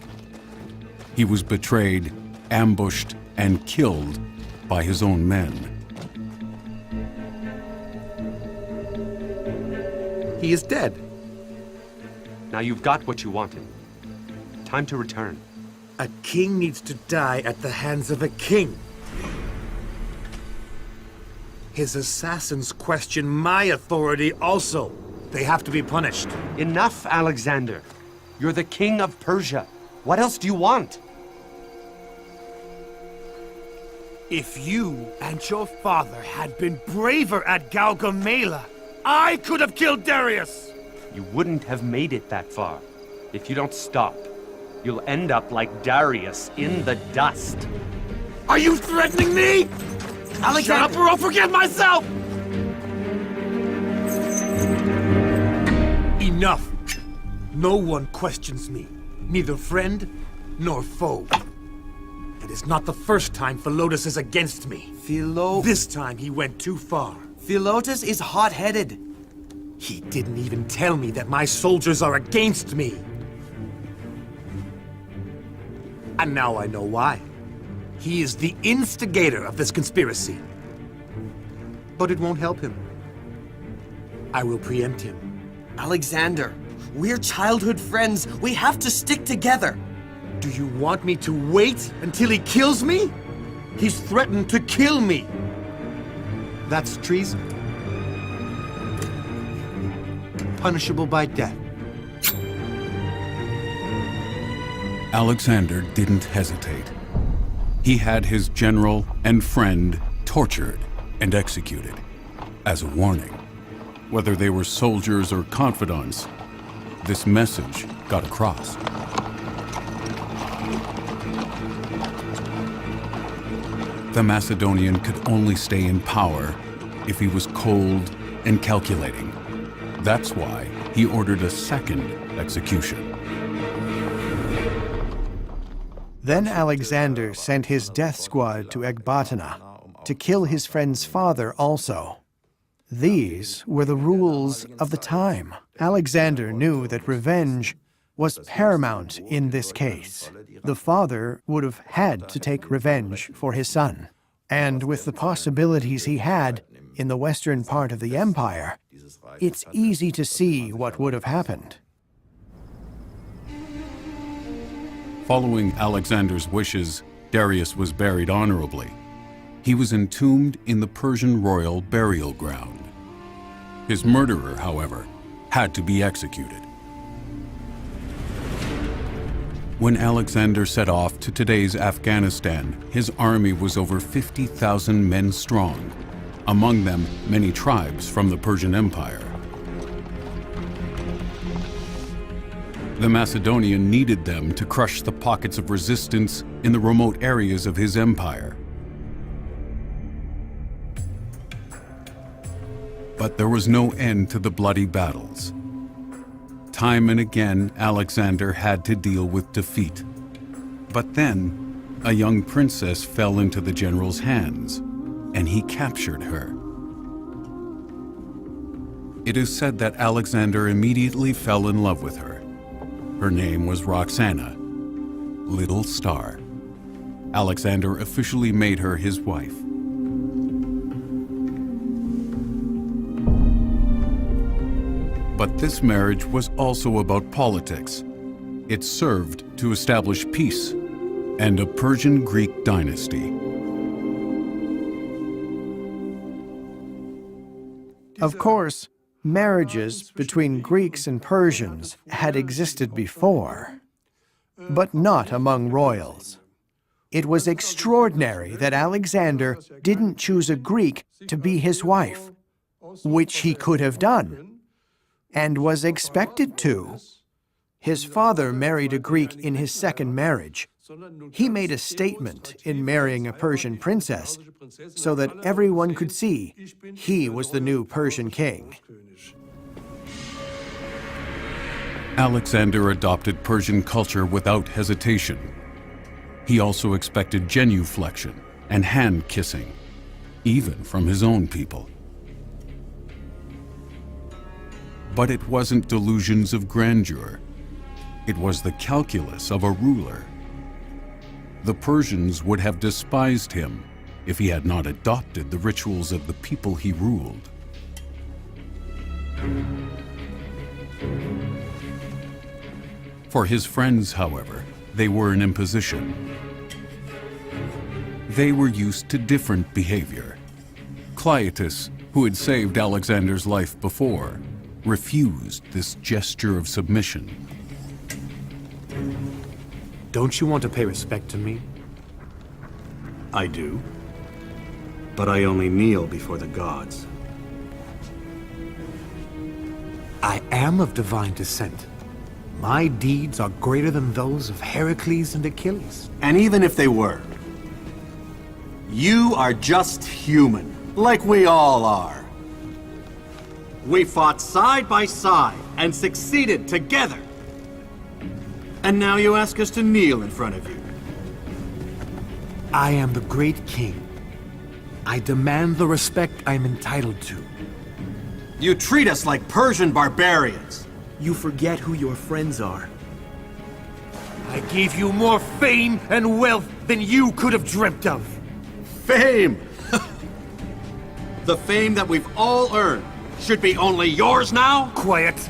He was betrayed, ambushed, and killed by his own men. He is dead. Now you've got what you wanted. Time to return. A king needs to die at the hands of a king. His assassins question my authority also. They have to be punished. Enough, Alexander. You're the king of Persia. What else do you want? If you and your father had been braver at Gaugamela, I could have killed Darius! You wouldn't have made it that far. If you don't stop, you'll end up like Darius in the dust. Are you threatening me? Alexander! Shut up or I'll forget myself! Enough! No one questions me, neither friend nor foe. It is not the first time Philotas is against me. This time he went too far. Philotas is hot-headed. He didn't even tell me that my soldiers are against me. And now I know why. He is the instigator of this conspiracy. But it won't help him. I will preempt him. Alexander, we're childhood friends. We have to stick together. Do you want me to wait until he kills me? He's threatened to kill me. That's treason. Punishable by death. Alexander didn't hesitate. He had his general and friend tortured and executed as a warning. Whether they were soldiers or confidants, this message got across. The Macedonian could only stay in power if he was cold and calculating. That's why he ordered a second execution. Then Alexander sent his death squad to Ecbatana to kill his friend's father also. These were the rules of the time. Alexander knew that revenge was paramount in this case. The father would have had to take revenge for his son. And with the possibilities he had in the western part of the empire, it's easy to see what would have happened. Following Alexander's wishes, Darius was buried honorably. He was entombed in the Persian royal burial ground. His murderer, however, had to be executed. When Alexander set off to today's Afghanistan, his army was over 50,000 men strong, among them many tribes from the Persian Empire. The Macedonian needed them to crush the pockets of resistance in the remote areas of his empire. But there was no end to the bloody battles. Time and again, Alexander had to deal with defeat. But then, a young princess fell into the general's hands, and he captured her. It is said that Alexander immediately fell in love with her. Her name was Roxana, Little Star. Alexander officially made her his wife. But this marriage was also about politics. It served to establish peace and a Persian-Greek dynasty. Of course, marriages between Greeks and Persians had existed before, but not among royals. It was extraordinary that Alexander didn't choose a Greek to be his wife, which he could have done, and was expected to. His father married a Greek in his second marriage. He made a statement in marrying a Persian princess so that everyone could see he was the new Persian king. Alexander adopted Persian culture without hesitation. He also expected genuflection and hand-kissing, even from his own people. But it wasn't delusions of grandeur. It was the calculus of a ruler. The Persians would have despised him if he had not adopted the rituals of the people he ruled. For his friends, however, they were an imposition. They were used to different behavior. Cleitus, who had saved Alexander's life before, refused this gesture of submission. Don't you want to pay respect to me? I do, but I only kneel before the gods. I am of divine descent. My deeds are greater than those of Heracles and Achilles. And even if they were, you are just human, like we all are. We fought side by side and succeeded together. And now you ask us to kneel in front of you. I am the great king. I demand the respect I'm entitled to. You treat us like Persian barbarians. You forget who your friends are. I gave you more fame and wealth than you could have dreamt of. Fame! The fame that we've all earned should be only yours now? Quiet.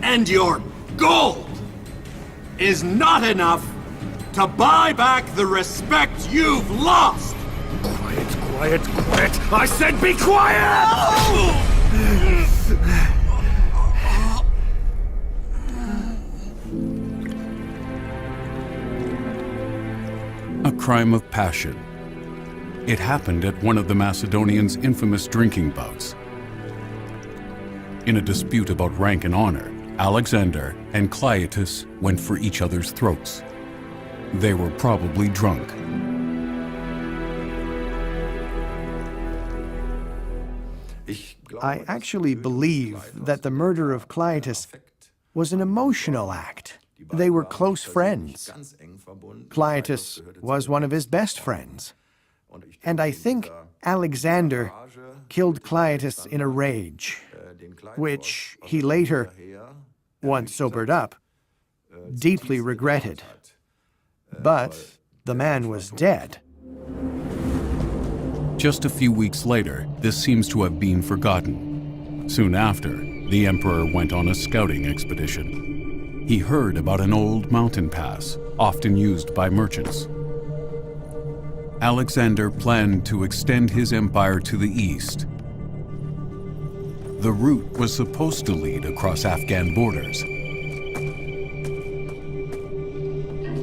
And your gold is not enough to buy back the respect you've lost! Quiet, quiet, quiet! I said be quiet! A crime of passion. It happened at one of the Macedonians' infamous drinking bouts. In a dispute about rank and honor, Alexander and Cleitus went for each other's throats. They were probably drunk. I actually believe that the murder of Cleitus was an emotional act. They were close friends. Cleitus was one of his best friends. And I think Alexander killed Cleitus in a rage, which he later, once sobered up, deeply regretted. But the man was dead. Just a few weeks later, this seems to have been forgotten. Soon after, the emperor went on a scouting expedition. He heard about an old mountain pass, often used by merchants. Alexander planned to extend his empire to the east. The route was supposed to lead across Afghan borders.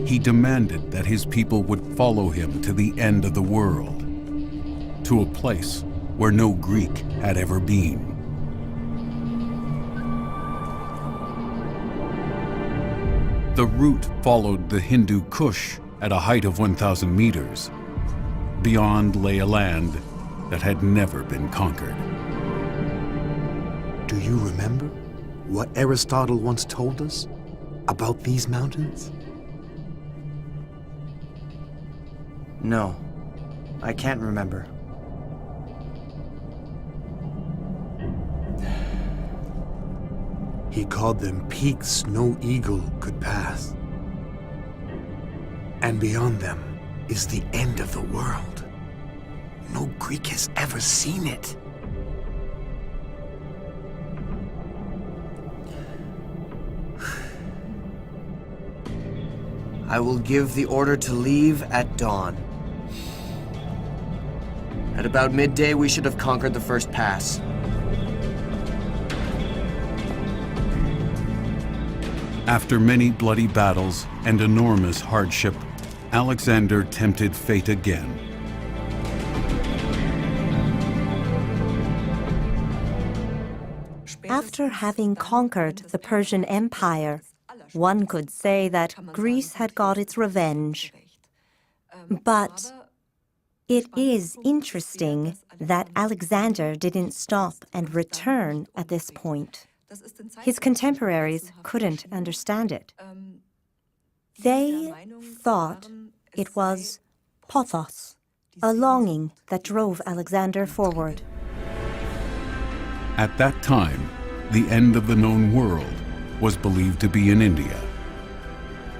He demanded that his people would follow him to the end of the world, to a place where no Greek had ever been. The route followed the Hindu Kush at a height of 1,000 meters. Beyond lay a land that had never been conquered. Do you remember what Aristotle once told us about these mountains? No, I can't remember. He called them peaks no eagle could pass. And beyond them is the end of the world. No Greek has ever seen it. I will give the order to leave at dawn. At about midday, we should have conquered the first pass. After many bloody battles and enormous hardship, Alexander tempted fate again. After having conquered the Persian Empire, one could say that Greece had got its revenge. But it is interesting that Alexander didn't stop and return at this point. His contemporaries couldn't understand it. They thought it was pothos, a longing that drove Alexander forward. At that time, the end of the known world was believed to be in India.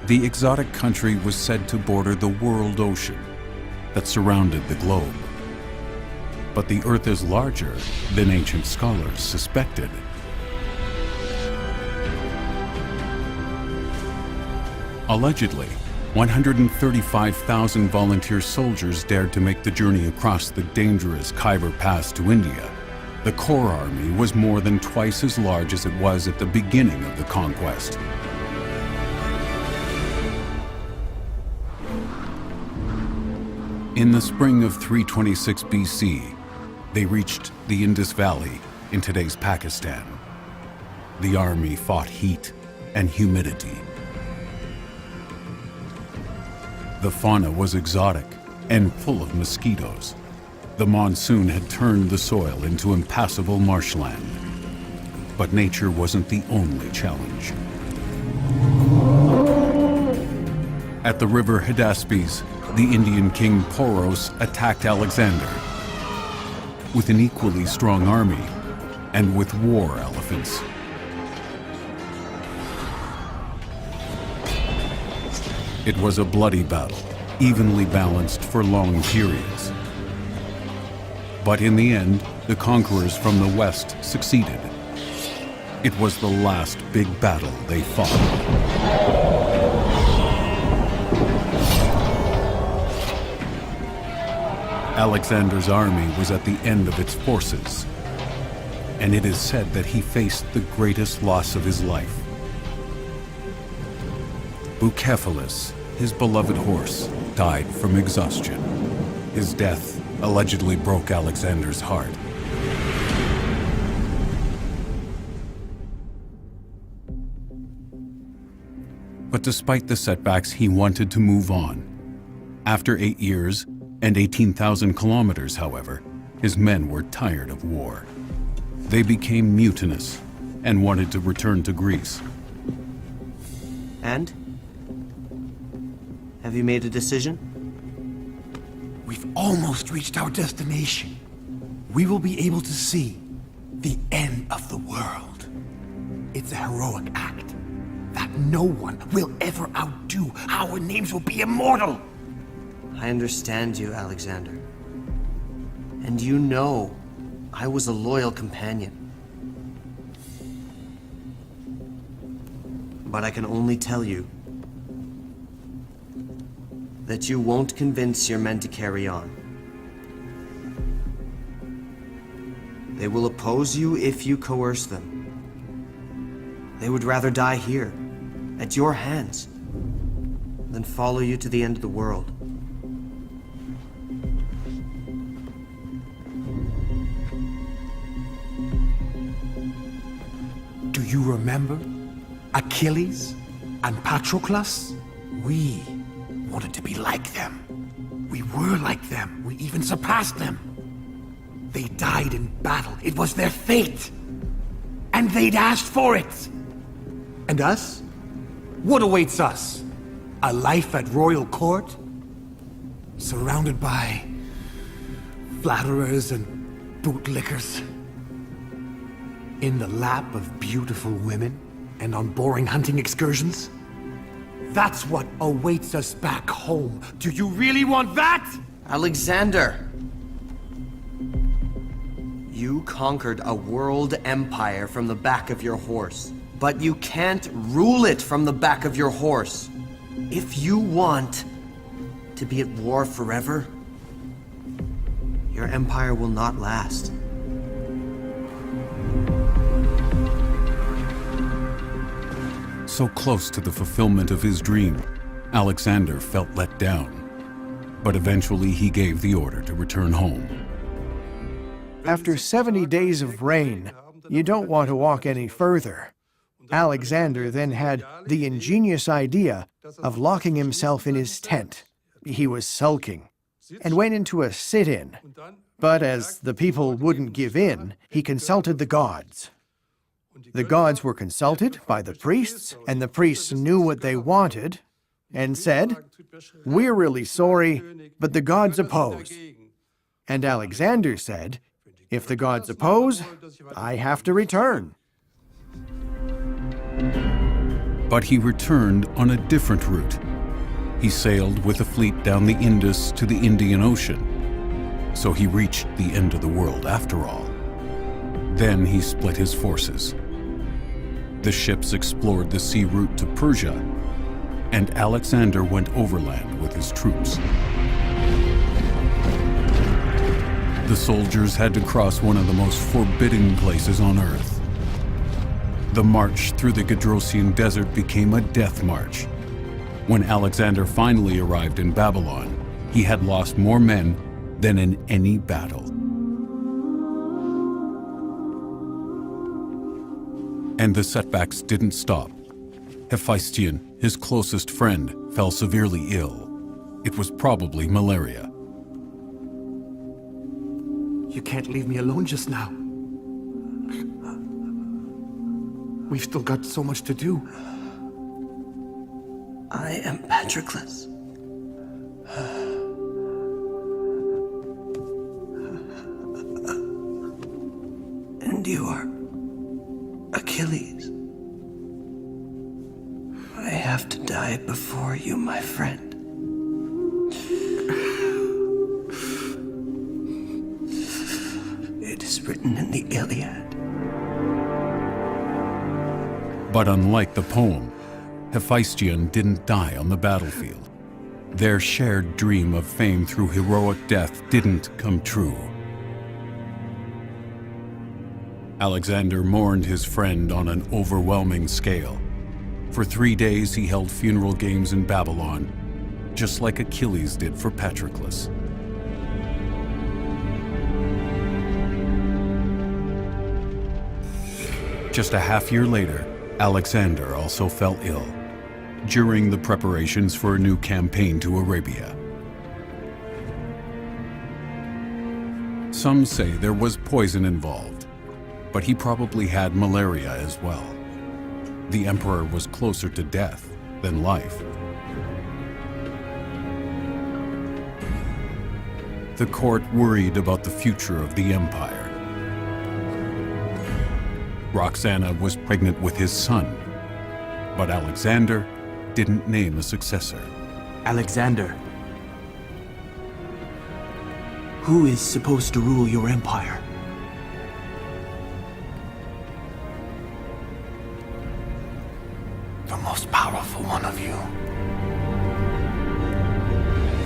The exotic country was said to border the world ocean that surrounded the globe. But the Earth is larger than ancient scholars suspected. Allegedly, 135,000 volunteer soldiers dared to make the journey across the dangerous Khyber Pass to India. The core army was more than twice as large as it was at the beginning of the conquest. In the spring of 326 BC, they reached the Indus Valley in today's Pakistan. The army fought heat and humidity. The fauna was exotic and full of mosquitoes. The monsoon had turned the soil into impassable marshland. But nature wasn't the only challenge. At the river Hydaspes, the Indian king Poros attacked Alexander with an equally strong army and with war elephants. It was a bloody battle, evenly balanced for long periods. But in the end, the conquerors from the west succeeded. It was the last big battle they fought. Alexander's army was at the end of its forces, and it is said that he faced the greatest loss of his life. Bucephalus, his beloved horse, died from exhaustion. His death allegedly broke Alexander's heart. But despite the setbacks, he wanted to move on. After 8 years and 18,000 kilometers, however, his men were tired of war. They became mutinous and wanted to return to Greece. And? Have you made a decision? We've almost reached our destination. We will be able to see the end of the world. It's a heroic act that no one will ever outdo. Our names will be immortal. I understand you, Alexander. And you know I was a loyal companion. But I can only tell you that you won't convince your men to carry on. They will oppose you if you coerce them. They would rather die here, at your hands, than follow you to the end of the world. Do you remember Achilles and Patroclus? We wanted to be like them. We were like them. We even surpassed them. They died in battle. It was their fate. And they'd asked for it. And us? What awaits us? A life at royal court? Surrounded by flatterers and bootlickers? In the lap of beautiful women and on boring hunting excursions? That's what awaits us back home. Do you really want that? Alexander! You conquered a world empire from the back of your horse. But you can't rule it from the back of your horse. If you want to be at war forever, your empire will not last. So close to the fulfillment of his dream, Alexander felt let down. But eventually he gave the order to return home. After 70 days of rain, you don't want to walk any further. Alexander then had the ingenious idea of locking himself in his tent. He was sulking and went into a sit-in. But as the people wouldn't give in, he consulted the gods. The gods were consulted by the priests, and the priests knew what they wanted and said, "We're really sorry, but the gods oppose." And Alexander said, "If the gods oppose, I have to return." But he returned on a different route. He sailed with a fleet down the Indus to the Indian Ocean. So he reached the end of the world after all. Then he split his forces. The ships explored the sea route to Persia, and Alexander went overland with his troops. The soldiers had to cross one of the most forbidding places on Earth. The march through the Gedrosian desert became a death march. When Alexander finally arrived in Babylon, he had lost more men than in any battle. And the setbacks didn't stop. Hephaestion, his closest friend, fell severely ill. It was probably malaria. You can't leave me alone just now. We've still got so much to do. I am Patroclus. And you are Achilles. I have to die before you, my friend. It is written in the Iliad. But unlike the poem, Hephaestion didn't die on the battlefield. Their shared dream of fame through heroic death didn't come true. Alexander mourned his friend on an overwhelming scale. For 3 days he held funeral games in Babylon, just like Achilles did for Patroclus. Just a half year later, Alexander also fell ill, during the preparations for a new campaign to Arabia. Some say there was poison involved, but he probably had malaria as well. The emperor was closer to death, than life. The court worried about the future of the empire. Roxana was pregnant with his son, but Alexander didn't name a successor. Alexander, who is supposed to rule your empire? The most powerful one of you.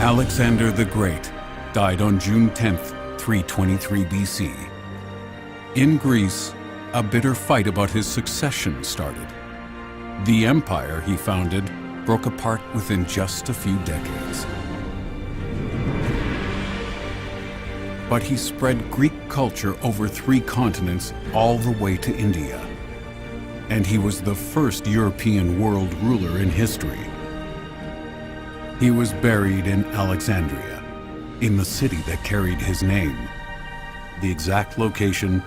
Alexander the Great died on June 10th, 323 BC. In Greece, a bitter fight about his succession started. The empire he founded broke apart within just a few decades. But he spread Greek culture over 3 continents all the way to India. And he was the first European world ruler in history. He was buried in Alexandria, in the city that carried his name. The exact location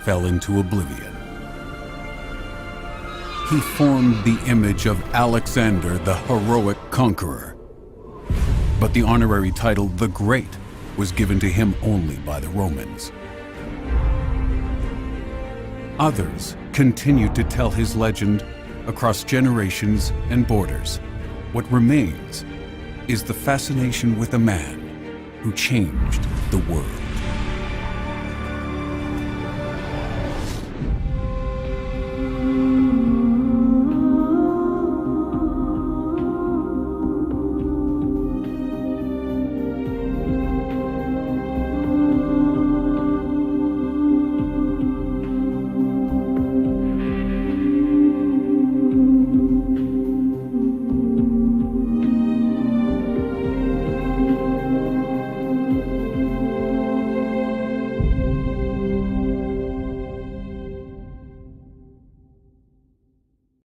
fell into oblivion. He formed the image of Alexander the heroic conqueror. But the honorary title, the Great, was given to him only by the Romans. Others continued to tell his legend across generations and borders. What remains is the fascination with a man who changed the world.